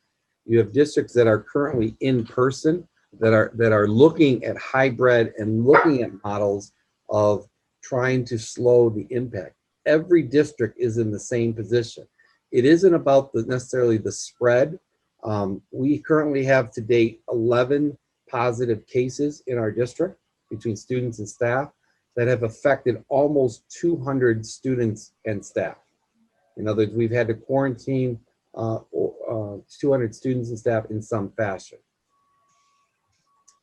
You have districts that are currently in person that are looking at hybrid and looking at models of trying to slow the impact. Every district is in the same position. It isn't about necessarily the spread. We currently have to date 11 positive cases in our district between students and staff that have affected almost 200 students and staff. In other words, we've had to quarantine 200 students and staff in some fashion.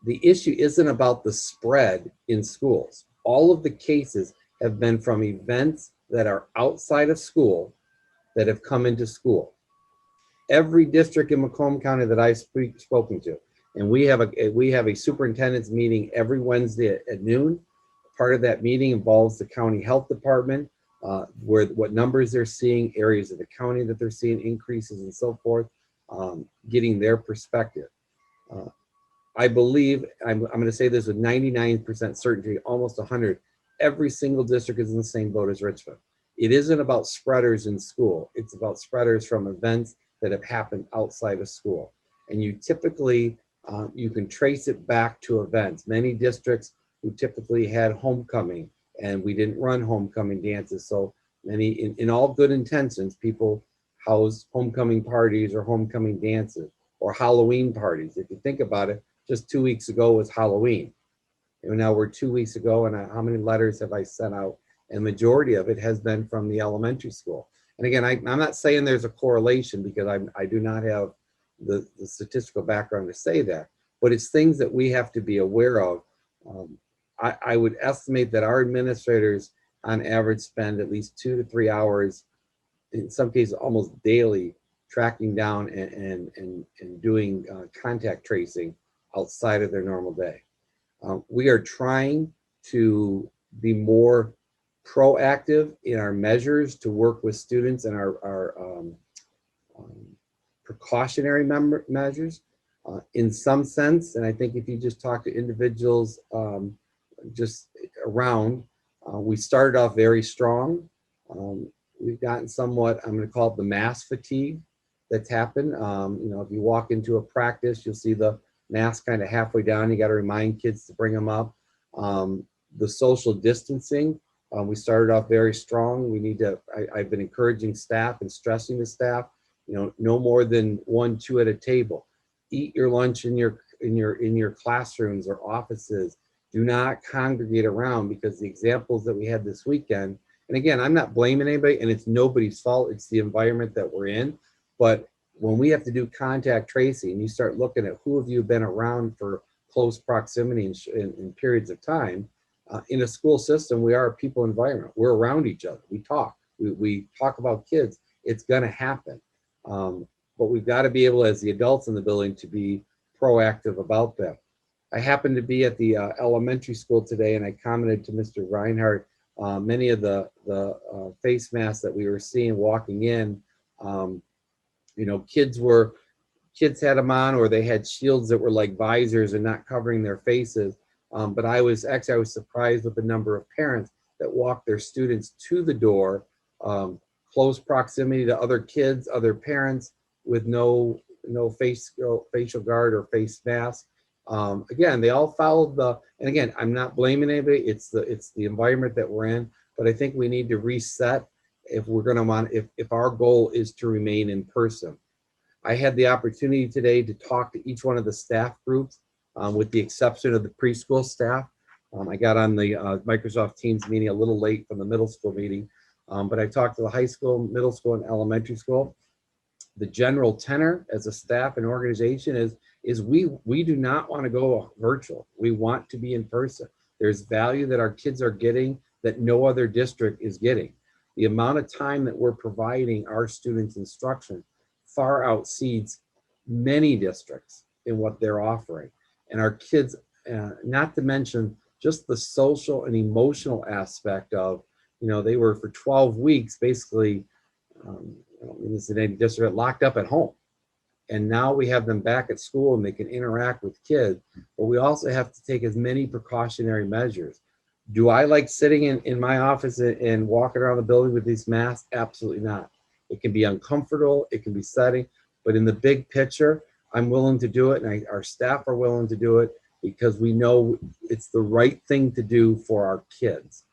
The issue isn't about the spread in schools. All of the cases have been from events that are outside of school that have come into school. Every district in Macomb County that I've spoken to, and we have a superintendent's meeting every Wednesday at noon. Part of that meeting involves the county health department, what numbers they're seeing, areas of the county that they're seeing increases and so forth, getting their perspective. I believe, I'm going to say this with 99% certainty, almost 100, every single district is in the same boat as Richmond. It isn't about spreaders in school. It's about spreaders from events that have happened outside of school. And you typically, you can trace it back to events. Many districts who typically had homecoming, and we didn't run homecoming dances. So many, in all good intentions, people house homecoming parties or homecoming dances or Halloween parties. If you think about it, just 2 weeks ago was Halloween. And now we're 2 weeks ago, and how many letters have I sent out? And majority of it has been from the elementary school. And again, I'm not saying there's a correlation because I do not have the statistical background to say that, but it's things that we have to be aware of. I would estimate that our administrators on average spend at least 2 to 3 hours, in some cases almost daily, tracking down and doing contact tracing outside of their normal day. We are trying to be more proactive in our measures to work with students and our precautionary measures in some sense. And I think if you just talk to individuals just around, we started off very strong. We've gotten somewhat, I'm going to call it the mask fatigue that's happened. You know, if you walk into a practice, you'll see the mask kind of halfway down. You got to remind kids to bring them up. The social distancing, we started off very strong. We need to, I've been encouraging staff and stressing the staff, you know, no more than 1, 2 at a table. Eat your lunch in your classrooms or offices. Do not congregate around, because the examples that we had this weekend, and again, I'm not blaming anybody, and it's nobody's fault. It's the environment that we're in. But when we have to do contact tracing, and you start looking at who have you been around for close proximity in periods of time, in a school system, we are a people environment. We're around each other. We talk. We talk about kids. It's going to happen. But we've got to be able, as the adults in the building, to be proactive about that. I happened to be at the elementary school today, and I commented to Mr. Reinhardt, many of the face masks that we were seeing walking in, you know, kids had them on, or they had shields that were like visors and not covering their faces. But I was surprised with the number of parents that walked their students to the door, close proximity to other kids, other parents, with no facial guard or face mask. Again, they all followed and again, I'm not blaming anybody. It's the environment that we're in, but I think we need to reset if we're going to if our goal is to remain in person. I had the opportunity today to talk to each one of the staff groups, with the exception of the preschool staff. I got on the Microsoft Teams meeting a little late from the middle school meeting, but I talked to the high school, middle school, and elementary school. The general tenor as a staff and organization is we do not want to go virtual. We want to be in person. There's value that our kids are getting that no other district is getting. The amount of time that we're providing our students instruction far outseeds many districts in what they're offering. And our kids, not to mention just the social and emotional aspect of, they were for 12 weeks, basically, I don't mean this in any district, locked up at home. And now we have them back at school and they can interact with kids, but we also have to take as many precautionary measures. Do I like sitting in my office and walking around the building with these masks? Absolutely not. It can be uncomfortable, it can be setting, but in the big picture, I'm willing to do it, and our staff are willing to do it because we know it's the right thing to do for our kids.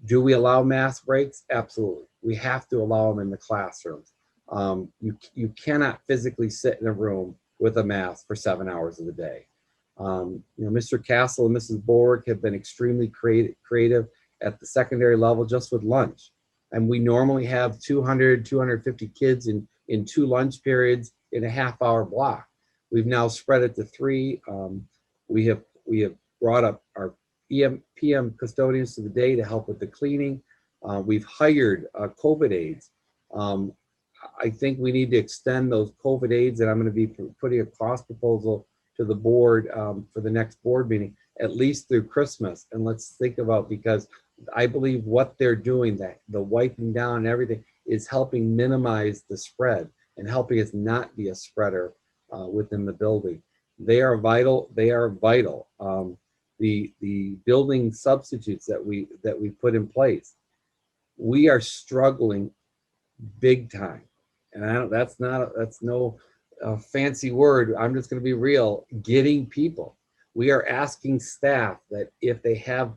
Do we allow mask breaks? Absolutely. We have to allow them in the classrooms. You cannot physically sit in a room with a mask for 7 hours of the day. Mr. Castle and Mrs. Borg have been extremely creative at the secondary level just with lunch. And we normally have 200, 250 kids in 2 lunch periods in a half-hour block. We've now spread it to 3. We have brought up our PM custodians to the day to help with the cleaning. We've hired COVID aides. I think we need to extend those COVID aides, and I'm going to be putting a cost proposal to the board for the next board meeting, at least through Christmas. And let's think about, because I believe what they're doing, that the wiping down and everything, is helping minimize the spread and helping us not be a spreader within the building. They are vital. They are vital. The building substitutes that we put in place, we are struggling big time. And that's no fancy word. I'm just going to be real. Getting people. We are asking staff that if they have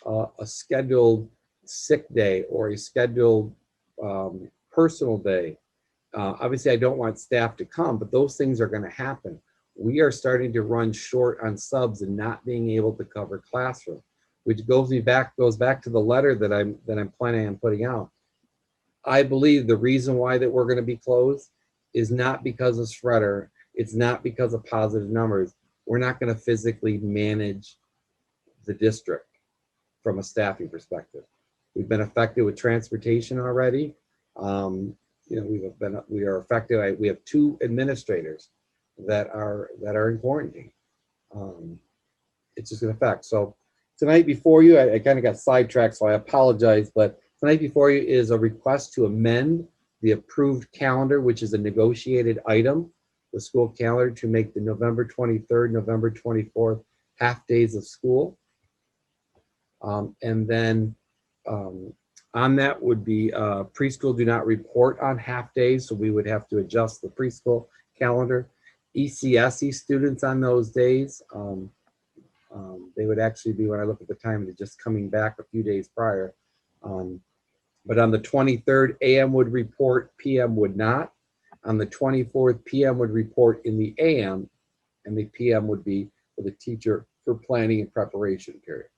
a scheduled sick day or a scheduled personal day, obviously I don't want staff to come, but those things are going to happen. We are starting to run short on subs and not being able to cover classroom, which goes back to the letter that I'm planning on putting out. I believe the reason why that we're going to be closed is not because of spreader. It's not because of positive numbers. We're not going to physically manage the district from a staffing perspective. We've been affected with transportation already. We are affected. We have 2 administrators that are in quarantine. It's just going to affect. So tonight before you, I kind of got sidetracked, so I apologize, but tonight before you is a request to amend the approved calendar, which is a negotiated item, the school calendar, to make the November 23rd, November 24th half days of school. And then on that would be preschool do not report on half days, so we would have to adjust the preschool calendar. ECSE students on those days, they would actually be, when I look at the time, they're just coming back a few days prior. But on the 23rd, AM would report, PM would not. On the 24th, PM would report in the AM, and the PM would be for the teacher for planning and preparation period.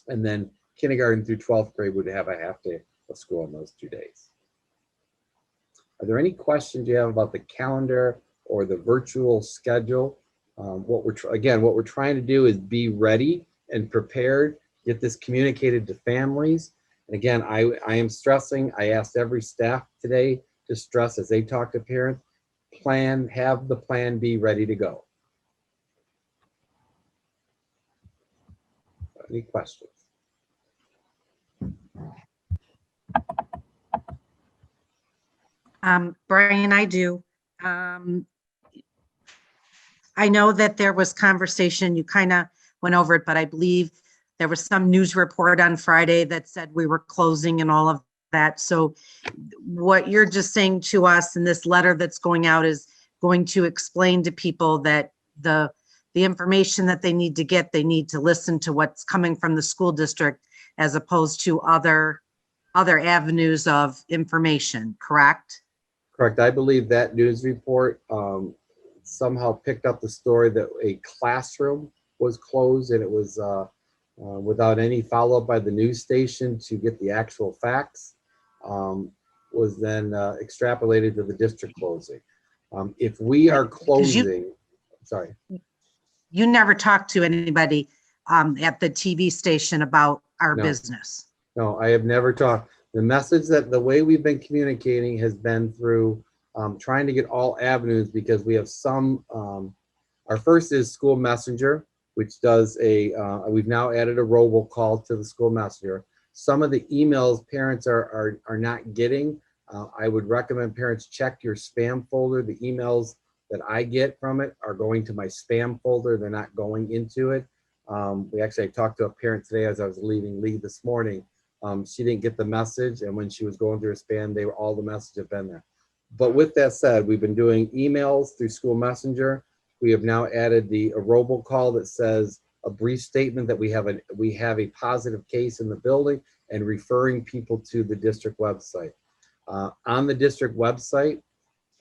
And then kindergarten through 12th grade would have a half day of school on those 2 days. Are there any questions you have about the calendar or the virtual schedule? What we're trying to do is be ready and prepared, get this communicated to families. And again, I am stressing, I asked every staff today to stress as they talk to parents, have the plan B ready to go. Any questions? Brian, I do. I know that there was conversation, you kind of went over it, but I believe there was some news report on Friday that said we were closing and all of that. So what you're just saying to us in this letter that's going out is going to explain to people that the information that they need to get, they need to listen to what's coming from the school district as opposed to other avenues of information, correct? Correct. I believe that news report somehow picked up the story that a classroom was closed, and it was without any follow-up by the news station to get the actual facts, was then extrapolated to the district closing. If we are closing, sorry. You never talked to anybody at the TV station about our No. business. No, I have never talked. The message that the way we've been communicating has been through trying to get all avenues because we have some, our first is School Messenger, which does we've now added a robocall to the School Messenger. Some of the emails parents are not getting. I would recommend parents check your spam folder. The emails that I get from it are going to my spam folder. They're not going into it. I talked to a parent today as I was leaving Lee this morning. She didn't get the message, and when she was going through her spam, all the messages have been there. But with that said, we've been doing emails through School Messenger. We have now added a robocall that says a brief statement that we have a positive case in the building and referring people to the district website. On the district website,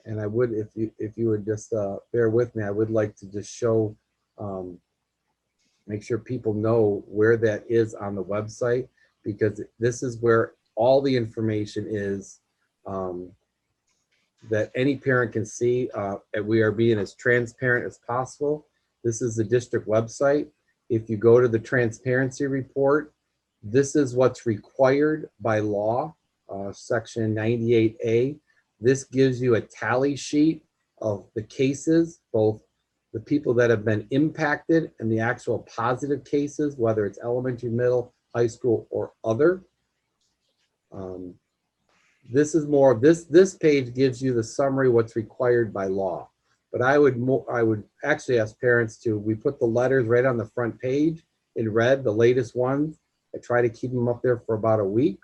and I would, if you would just bear with me, I would like to just show, make sure people know where that is on the website, because this is where all the information is that any parent can see. And we are being as transparent as possible. This is the district website. If you go to the transparency report, this is what's required by law, section 98A. This gives you a tally sheet of the cases, both the people that have been impacted and the actual positive cases, whether it's elementary, middle, high school, or other. This is more, this page gives you the summary, what's required by law. But I would actually ask parents we put the letters right on the front page in red, the latest ones. I try to keep them up there for about a week.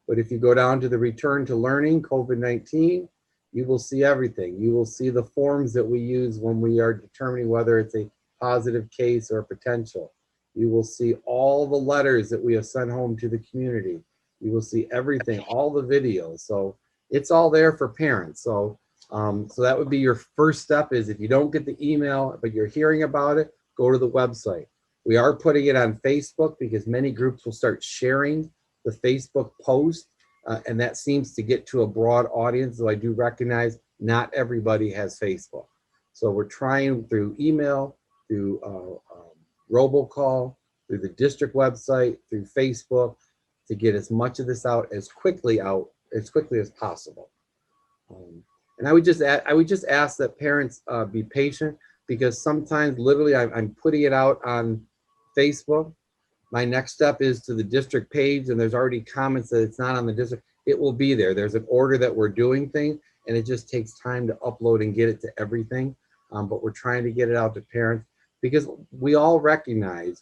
But if you go down to the return to learning, COVID-19, you will see everything. You will see the forms that we use when we are determining whether it's a positive case or potential. You will see all the letters that we have sent home to the community. You will see everything, all the videos. So it's all there for parents. So that would be your first step, is if you don't get the email, but you're hearing about it, go to the website. We are putting it on Facebook because many groups will start sharing the Facebook post, and that seems to get to a broad audience, though I do recognize not everybody has Facebook. So we're trying through email, through robocall, through the district website, through Facebook, to get as much of this out as quickly as possible. And I would just ask that parents be patient, because sometimes literally I'm putting it out on Facebook. My next step is to the district page, and there's already comments that it's not on the district. It will be there. There's an order that we're doing things, and it just takes time to upload and get it to everything. But we're trying to get it out to parents, because we all recognize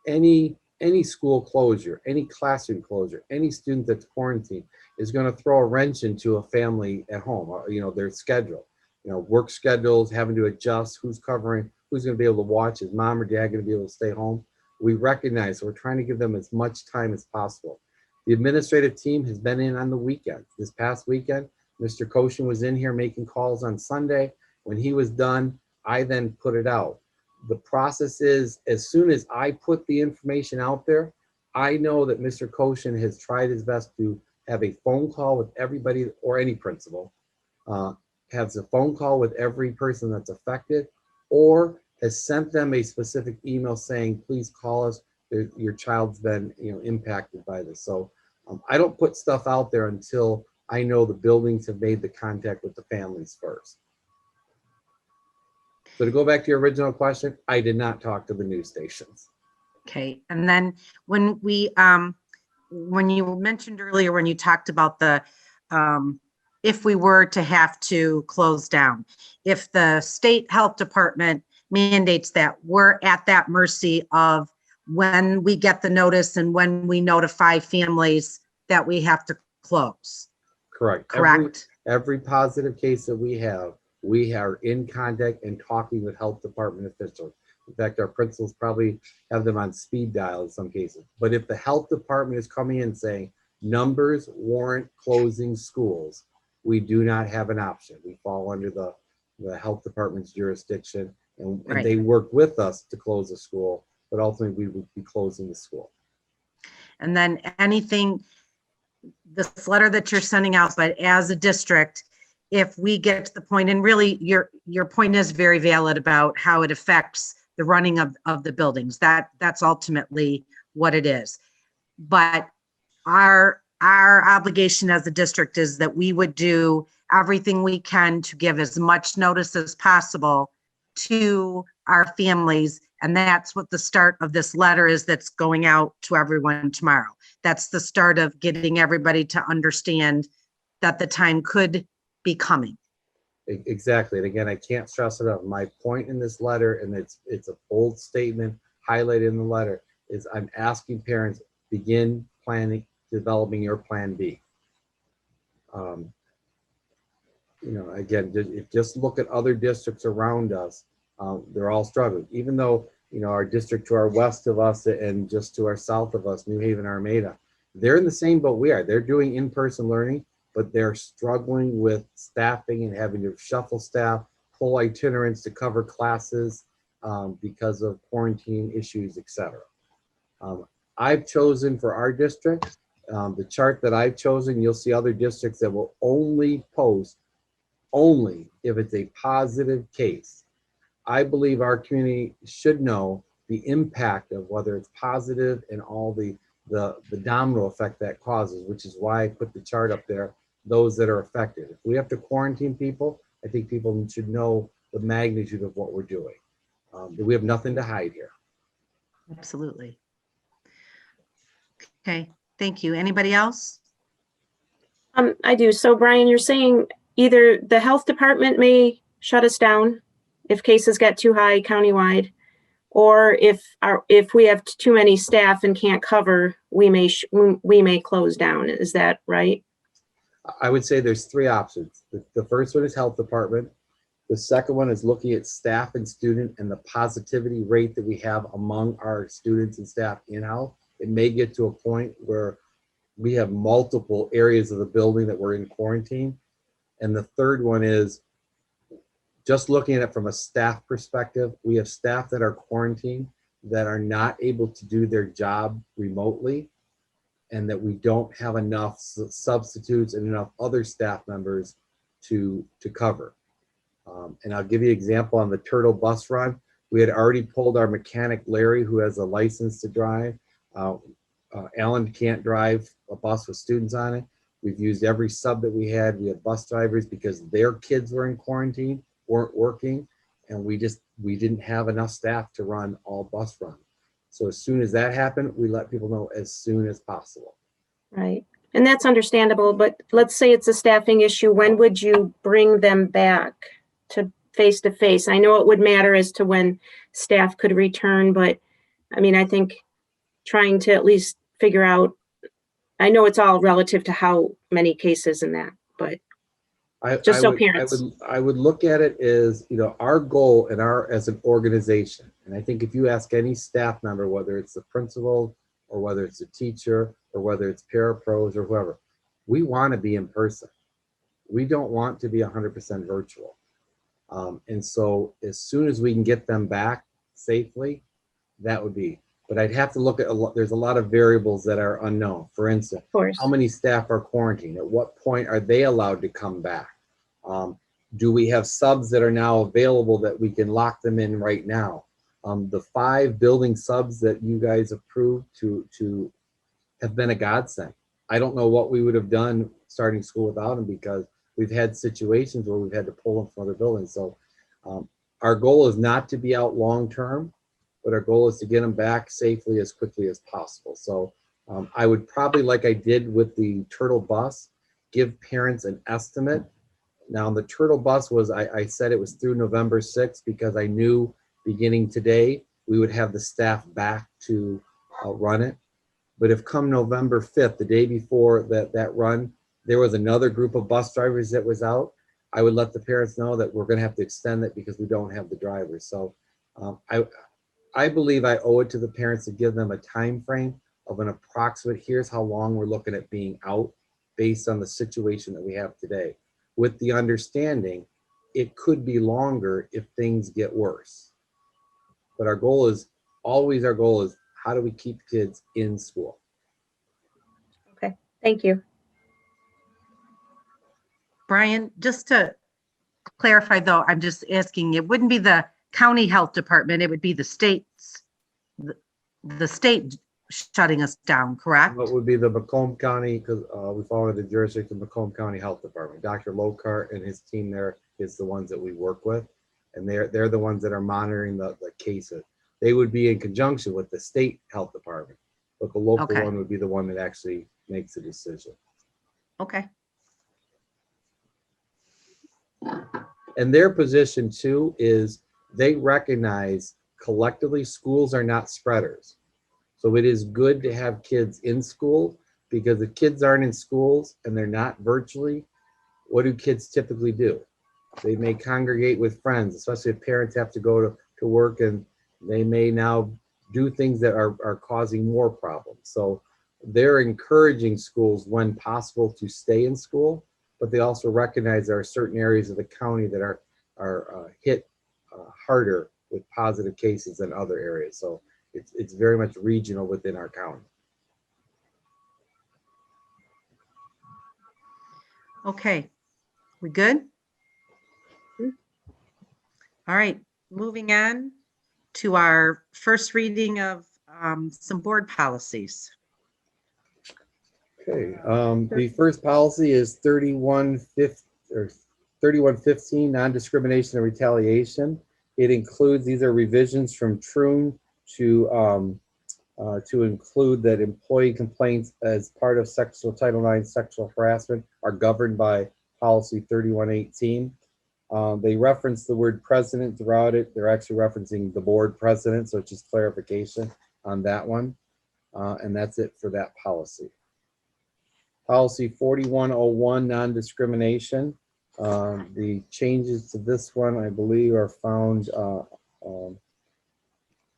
any school closure, any classroom closure, any student that's quarantined is going to throw a wrench into a family at home, their schedule, work schedules, having to adjust who's covering, who's going to be able to watch, is mom or dad going to be able to stay home? We recognize, so we're trying to give them as much time as possible. The administrative team has been in on the weekend. This past weekend, Mr. Koshin was in here making calls on Sunday. When he was done, I then put it out. The process is, as soon as I put the information out there, I know that Mr. Koshin has tried his best to have a phone call with everybody, or any principal, has a phone call with every person that's affected, or has sent them a specific email saying, please call us, your child's been impacted by this. So I don't put stuff out there until I know the buildings have made the contact with the families first. So to go back to your original question, I did not talk to the news stations. Okay, and then when you mentioned earlier, when you talked about the, if we were to have to close down, if the state health department mandates that, we're at that mercy of when we get the notice and when we notify families that we have to close. Correct. Every positive case that we are in contact and talking with health department officials. In fact, our principals probably have them on speed dial in some cases. But if the health department is coming in saying numbers warrant closing schools, we do not have an option. We fall under the health department's jurisdiction, and Right. they work with us to close the school, but ultimately we would be closing the school. And then anything, this letter that you're sending out, but as a district, if we get to the point, and really your point is very valid about how it affects the running of the buildings, that's ultimately what it is. But our obligation as a district is that we would do everything we can to give as much notice as possible to our families. And that's what the start of this letter is that's going out to everyone tomorrow. That's the start of getting everybody to understand that the time could be coming. Exactly. And again, I can't stress it enough. My point in this letter, and it's a bold statement highlighted in the letter, is I'm asking parents, begin planning, developing your plan B. You know, again, just look at other districts around us. They're all struggling, even though, you know, our district to our west of us and just to our south of us, New Haven, Armada, they're in the same boat we are. They're doing in-person learning, but they're struggling with staffing and having to shuffle staff, pull itinerants to cover classes because of quarantine issues, etc. I've chosen for our district, the chart that I've chosen, you'll see other districts that will only post only if it's a positive case. I believe our community should know the impact of whether it's positive and all the domino effect that causes, which is why I put the chart up there, those that are affected. If we have to quarantine people, I think people should know the magnitude of what we're doing. We have nothing to hide here. Absolutely. Okay, thank you. Anybody else? I do. So Brian, you're saying either the health department may shut us down if cases get too high countywide, or if we have too many staff and can't cover, we may close down. Is that right? I would say there's three options. The first one is health department. The second one is looking at staff and student and the positivity rate that we have among our students and staff in health. It may get to a point where we have multiple areas of the building that we're in quarantine. And the third one is just looking at it from a staff perspective. We have staff that are quarantined that are not able to do their job remotely, and that we don't have enough substitutes and enough other staff members to cover. And I'll give you an example on the Turtle bus run. We had already pulled our mechanic, Larry, who has a license to drive. Alan can't drive a bus with students on it. We've used every sub that we had. We had bus drivers because their kids were in quarantine, weren't working, and we didn't have enough staff to run all bus runs. So as soon as that happened, we let people know as soon as possible. Right. And that's understandable, but let's say it's a staffing issue. When would you bring them back to face? I know it would matter as to when staff could return, but I mean, I think trying to at least figure out, I know it's all relative to how many cases in that, but just so parents. I would look at it as, you know, our goal and as an organization. And I think if you ask any staff member, whether it's the principal or whether it's a teacher or whether it's parapros or whoever, we want to be in person. We don't want to be 100% virtual. And so as soon as we can get them back safely, that would be. But I'd have to look at there's a lot of variables that are unknown. For instance, how many staff are quarantined? At what point are they allowed to come back? Do we have subs that are now available that we can lock them in right now? The 5 building subs that you guys approved to have been a godsend. I don't know what we would have done starting school without them, because we've had situations where we've had to pull them from other buildings. So our goal is not to be out long-term, but our goal is to get them back safely as quickly as possible. So I would probably, like I did with the Turtle bus, give parents an estimate. Now the Turtle bus was, I said it was through November 6th because I knew beginning today, we would have the staff back to run it. But if come November 5th, the day before that run, there was another group of bus drivers that was out, I would let the parents know that we're gonna have to extend it because we don't have the drivers. So I believe I owe it to the parents to give them a time frame of an approximate, here's how long we're looking at being out based on the situation that we have today, with the understanding it could be longer if things get worse. But our goal is how do we keep kids in school? Okay, thank you. Brian, just to clarify though, I'm just asking, it wouldn't be the county health department, it would be the state's, the state shutting us down, correct? What would be the Macomb County, because we fall under the jurisdiction of Macomb County Health Department. Dr. Lockhart and his team there is the ones that we work with. And they're the ones that are monitoring the cases. They would be in conjunction with the state health department, but the local Okay. one would be the one that actually makes the decision. Okay, And their position too is they recognize collectively schools are not spreaders. So it is good to have kids in school, because if kids aren't in schools and they're not virtually, what do kids typically do? They may congregate with friends, especially if parents have to go to work, and they may now do things that are causing more problems. So they're encouraging schools when possible to stay in school, but they also recognize there are certain areas of the county that are hit harder with positive cases than other areas. So it's very much regional within our county. okay. We good? All right, moving on to our first reading of some board policies. Okay, the first policy is 3115, non-discrimination and retaliation. It includes, these are revisions from Troon to include that employee complaints as part of Title IX sexual harassment are governed by policy 3118. They reference the word president throughout it. They're actually referencing the board president, so it's just clarification on that one. And that's it for that policy. Policy 4101, non-discrimination. The changes to this one, I believe, are found, I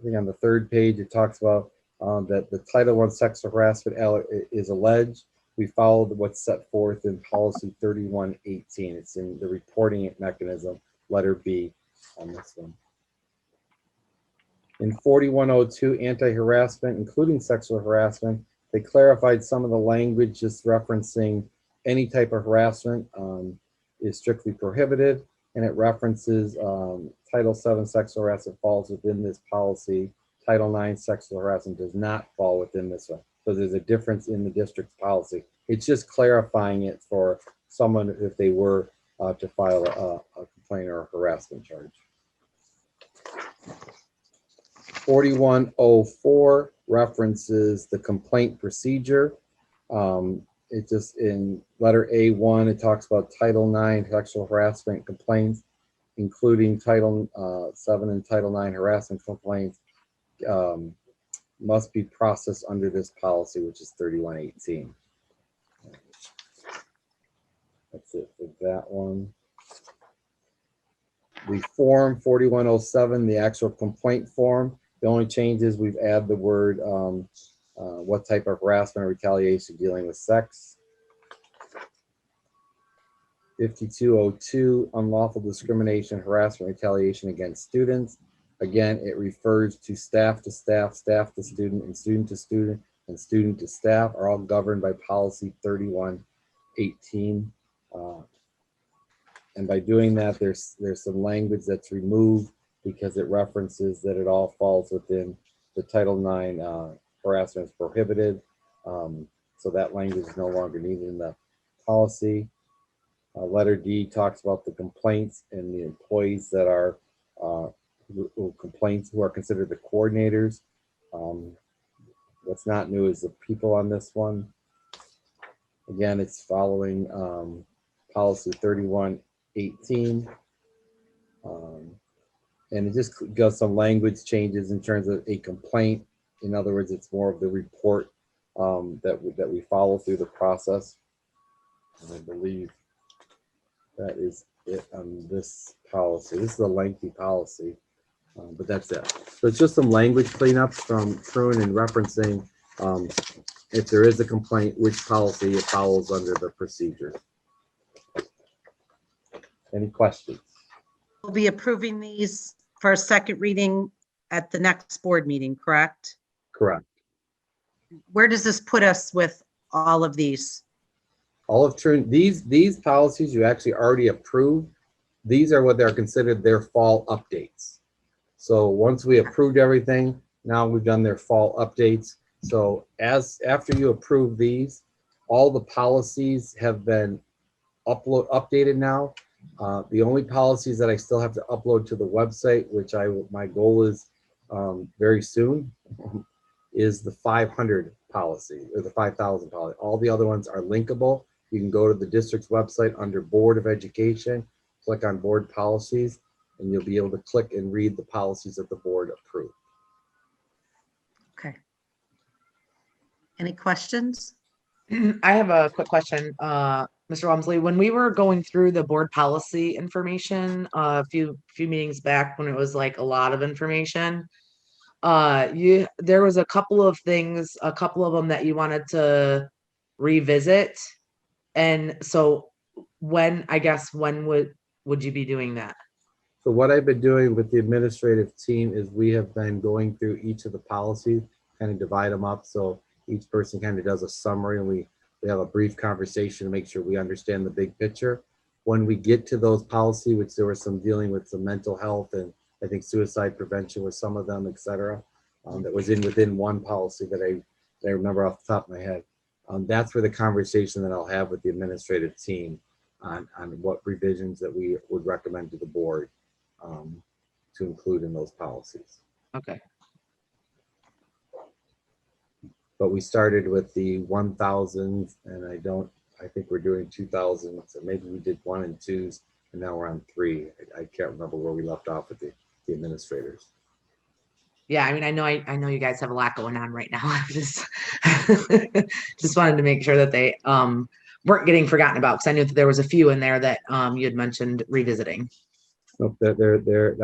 think on the third page. It talks about that the Title I sexual harassment is alleged. We followed what's set forth in policy 3118. It's in the reporting mechanism, letter B on this one. In 4102, anti-harassment, including sexual harassment, they clarified some of the language, just referencing any type of harassment is strictly prohibited, and it references Title VII sexual harassment falls within this policy. Title IX sexual harassment does not fall within this one. So there's a difference in the district's policy. It's just clarifying it for someone if they were to file a complaint or a harassment charge. 4104 references the complaint procedure. It just in letter A1, it talks about Title IX sexual harassment complaints, including Title VII and Title IX harassment complaints, must be processed under this policy, which is 3118. That's it for that one. The form 4107, the actual complaint form, the only change is we've added the word what type of harassment or retaliation dealing with sex. 5202, unlawful discrimination, harassment, retaliation against students. Again, it refers to staff to staff, staff to student, and student to student, and student to staff are all governed by policy 3118. And by doing that, there's some language that's removed because it references that it all falls within the Title IX harassment is prohibited. So that language is no longer needed in the policy. Letter D talks about the complaints and the employees that are who are considered the coordinators. What's not new is the people on this one. Again, it's following policy 3118. And it just does some language changes in terms of a complaint. In other words, it's more of the report that we follow through the process. And I believe that is it on this policy. This is a lengthy policy, but that's it. So it's just some language cleanups from Troon and referencing if there is a complaint, which policy it follows under the procedure. Any questions? We'll be approving these for a second reading at the next board meeting, correct? Correct. Where does this put us with all of these? All of Troon, these policies you actually already approved. These are what they're considered their fall updates. So once we approved everything, now we've done their fall updates. So after you approve these, all the policies have been updated now. The only policies that I still have to upload to the website, which my goal is very soon, is the 500 policy or the 5,000 policy. All the other ones are linkable. You can go to the district's website under Board of Education, click on Board Policies, and you'll be able to click and read the policies that the board approved. Okay. Any questions? I have a quick question, Mr. Walmsley. When we were going through the board policy information a few meetings back, when it was like a lot of information, there was a couple of things, a couple of them that you wanted to revisit, and so when would you be doing that? So what I've been doing with the administrative team is we have been going through each of the policies, kind of divide them up. So each person kind of does a summary and we have a brief conversation to make sure we understand the big picture. When we get to those policies, which there was some dealing with some mental health and I think suicide prevention with some of them, et cetera, that was within one policy that I remember off the top of my head. That's where the conversation that I'll have with the administrative team on what revisions that we would recommend to the board to include in those policies. Okay. But we started with the 1,000 and I think we're doing 2,000. So maybe we did 1 and 2s and now we're on 3. I can't remember where we left off with the administrators. Yeah, I mean, I know you guys have a lot going on right now. I just wanted to make sure that they weren't getting forgotten about, because I knew that there was a few in there that you had mentioned revisiting. Nope,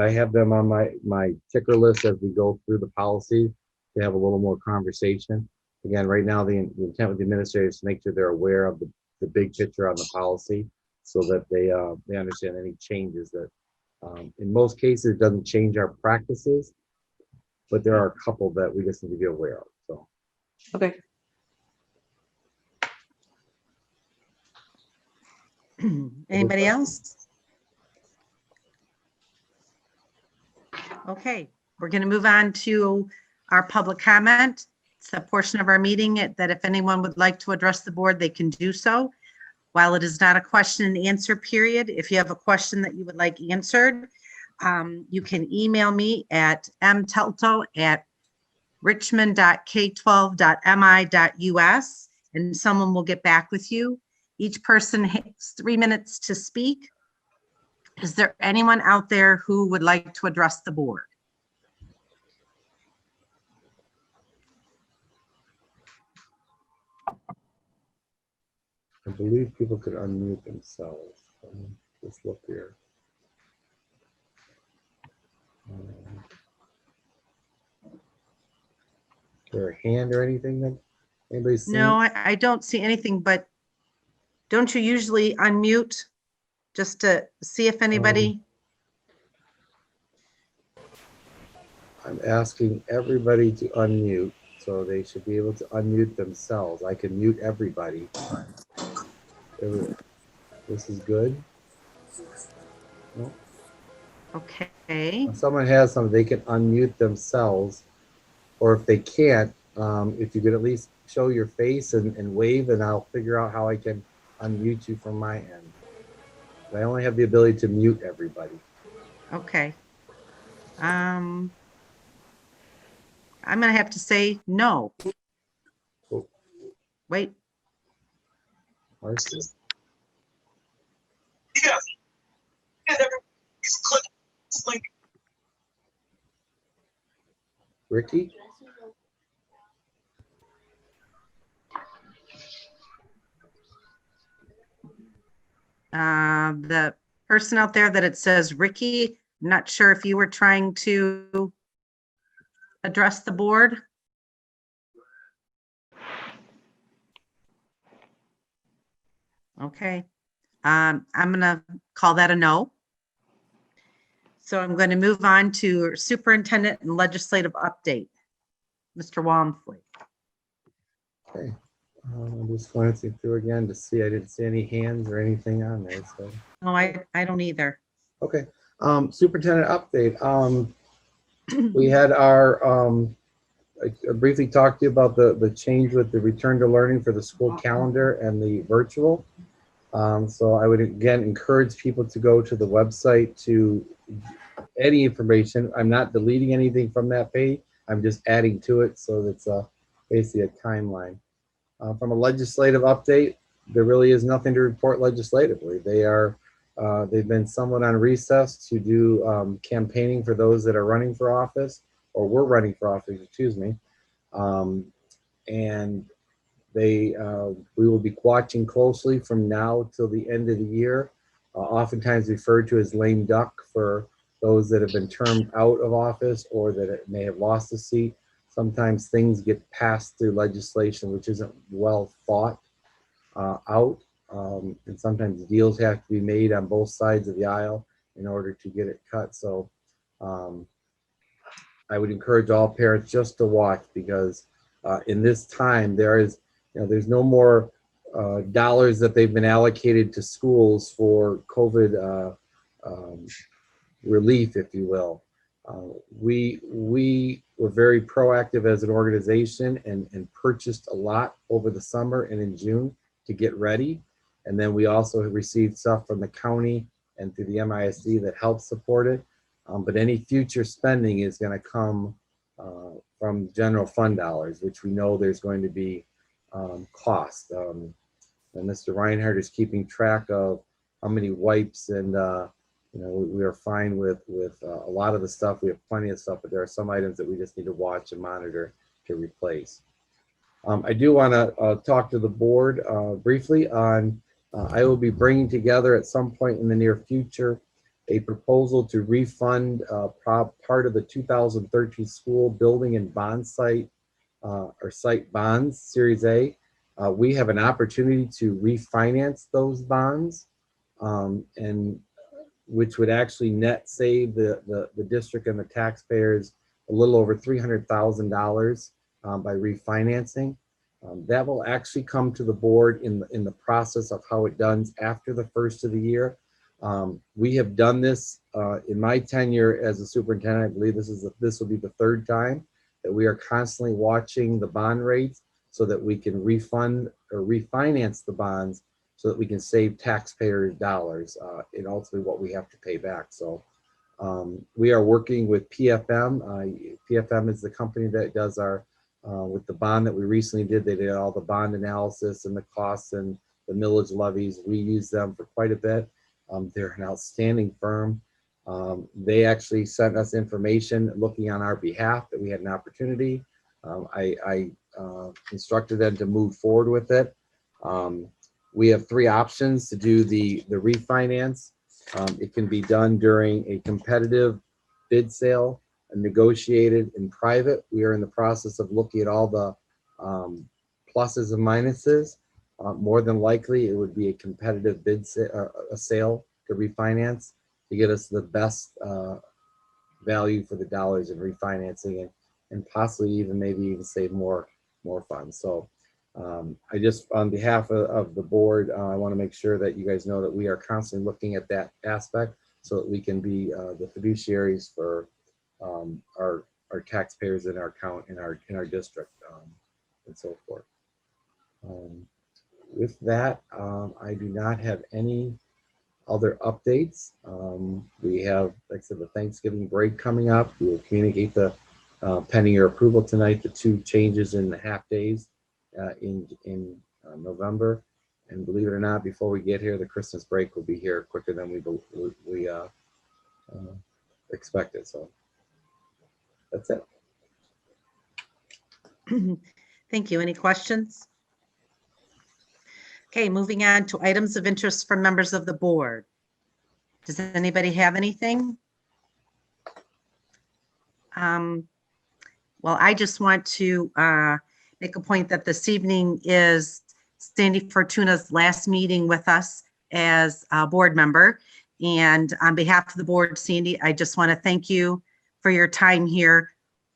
I have them on my ticker list as we go through the policy to have a little more conversation. Again, right now, the intent with the administrators is to make sure they're aware of the big picture on the policy so that they understand any changes that, in most cases, it doesn't change our practices, but there are a couple that we just need to be aware of, so. Okay. Anybody else? Okay, we're going to move on to our public comment. It's a portion of our meeting that if anyone would like to address the board, they can do so. While it is not a question and answer period, if you have a question that you would like answered, you can email me at mtelto@richmond.k12.mi.us and someone will get back with you. Each person has 3 minutes to speak. Is there anyone out there who would like to address the board? I believe people could unmute themselves. Let's look here. Is there a hand or anything that anybody's seen? No, I don't see anything, but don't you usually unmute just to see if anybody? I'm asking everybody to unmute, so they should be able to unmute themselves. I can mute everybody. This is good. No? Okay, If someone has something, they can unmute themselves, or if they can't, if you could at least show your face and wave, and I'll figure out how I can unmute you from my end. I only have the ability to mute everybody. okay. I'm gonna have to say no. Oh. Wait, Marcy? Ricky? the person out there that it says Ricky, I'm not sure if you were trying to address the board. Okay, I'm gonna call that a no. So I'm going to move on to superintendent and legislative update. Mr. Walmsley. Okay. I'm just glancing through again to see, I didn't see any hands or anything on there, so. No, I don't either. Okay, superintendent update. We had our I briefly talked to you about the change with the return to learning for the school calendar and the virtual. So I would again encourage people to go to the website to any information. I'm not deleting anything from that page. I'm just adding to it, so that's basically a timeline. From a legislative update, there really is nothing to report legislatively. They've been somewhat on recess to do campaigning for those that are running for office, or were running for office, excuse me. And we will be watching closely from now till the end of the year, oftentimes referred to as lame duck for those that have been termed out of office or that may have lost a seat. Sometimes things get passed through legislation which isn't well thought out, and sometimes deals have to be made on both sides of the aisle in order to get it cut. So I would encourage all parents just to watch, because in this time there's no more dollars that they've been allocated to schools for COVID relief, if you will. We were very proactive as an organization and purchased a lot over the summer and in June to get ready. And then we also have received stuff from the county and through the MISD that helps support it. But any future spending is going to come from general fund dollars, which we know there's going to be cost. And Mr. Reinhardt is keeping track of how many wipes, and we are fine with a lot of the stuff. We have plenty of stuff, but there are some items that we just need to watch and monitor to replace. I do want to talk to the board briefly on, I will be bringing together at some point in the near future a proposal to refund part of the 2013 school building and bond site or site bonds, Series A. We have an opportunity to refinance those bonds, and which would actually net save the district and the taxpayers a little over $300,000 by refinancing. That will actually come to the board in the process of how it does after the first of the year. We have done this in my tenure as a superintendent. I believe this will be the third time that we are constantly watching the bond rates so that we can refund or refinance the bonds so that we can save taxpayers dollars in ultimately what we have to pay back. So we are working with PFM. PFM is the company that does our, with the bond that we recently did, they did all the bond analysis and the costs and the millage levies. We use them for quite a bit. They're an outstanding firm. They actually sent us information looking on our behalf that we had an opportunity. I instructed them to move forward with it. We have three options to do the refinance. It can be done during a competitive bid sale, negotiated in private. We are in the process of looking at all the pluses and minuses. More than likely, it would be a competitive bid sale to refinance to get us the best value for the dollars in refinancing and possibly even maybe even save more funds. So I just, on behalf of the board, I want to make sure that you guys know that we are constantly looking at that aspect so that we can be the fiduciaries for our taxpayers in our count in our district and so forth. With that, I do not have any other updates. We have, like I said, the Thanksgiving break coming up. We will communicate the pending your approval tonight, the 2 changes in the half days in November. And believe it or not, before we get here, the Christmas break will be here quicker than we expected. So that's it. Thank you. Any questions? Okay, moving on to items of interest from members of the board. Does anybody have anything? Well, I just want to make a point that this evening is Sandy Fortuna's last meeting with us as a board member. And on behalf of the board, Sandy, I just want to thank you for your time here.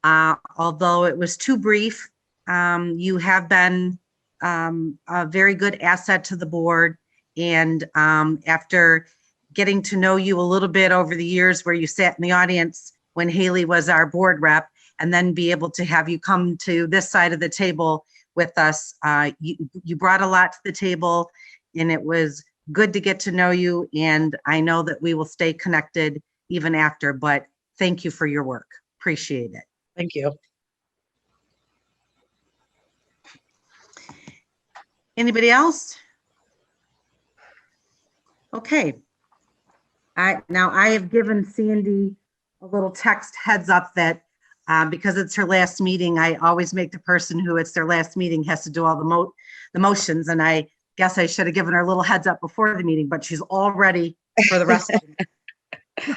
Although it was too brief, you have been a very good asset to the board. And after getting to know you a little bit over the years where you sat in the audience when Haley was our board rep, and then be able to have you come to this side of the table with us. You brought a lot to the table, and it was good to get to know you, and I know that we will stay connected even after, but thank you for your work. Appreciate it. Thank you. Anybody else? Okay. Now I have given Sandy a little text heads up that because it's her last meeting, I always make the person who it's their last meeting has to do all the motions, and I guess I should have given her a little heads up before the meeting, but she's all ready for the rest of it.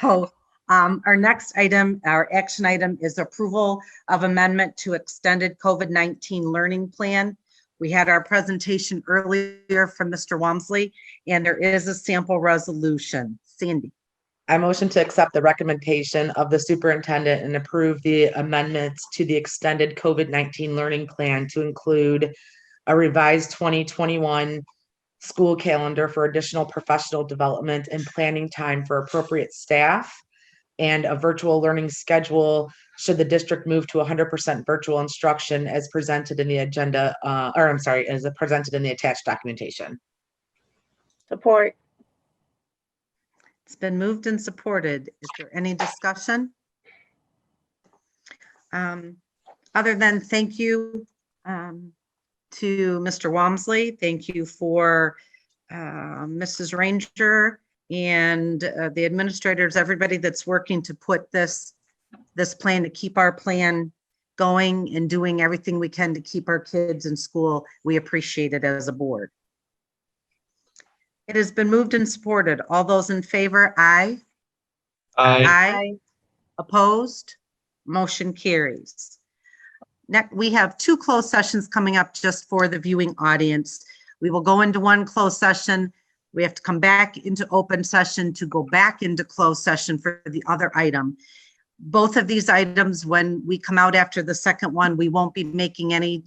So our next item, our action item, is approval of amendment to extended COVID-19 learning plan. We had our presentation earlier from Mr. Walmsley, and there is a sample resolution. Sandy. I motion to accept the recommendation of the superintendent and approve the amendments to the extended COVID-19 learning plan to include a revised 2021 school calendar for additional professional development and planning time for appropriate staff, and a virtual learning schedule should the district move to 100% virtual instruction as presented in the agenda, as presented in the attached documentation. Support. It's been moved and supported. Is there any discussion? Other than thank you to Mr. Walmsley, thank you for Mrs. Ranger and the administrators, everybody that's working to put this plan, to keep our plan going and doing everything we can to keep our kids in school. We appreciate it as a board. It has been moved and supported. All those in favor, aye. Aye. Opposed? Motion carries. Next, we have 2 closed sessions coming up just for the viewing audience. We will go into one closed session. We have to come back into open session to go back into closed session for the other item. Both of these items, when we come out after the second one, we won't be making any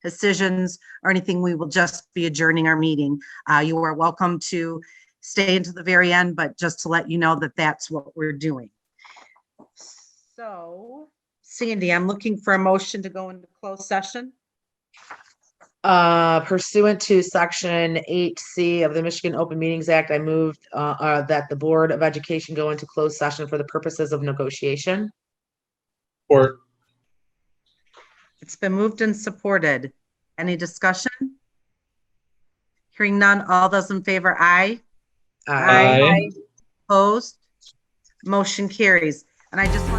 decisions or anything. We will just be adjourning our meeting. You are welcome to stay until the very end, but just to let you know that that's what we're doing. So, Sandy, I'm looking for a motion to go into closed session. Pursuant to Section 8C of the Michigan Open Meetings Act, I moved that the Board of Education go into closed session for the purposes of negotiation. Support. It's been moved and supported. Any discussion? Hearing none, all those in favor, aye. Aye. Opposed? Motion carries. And I just want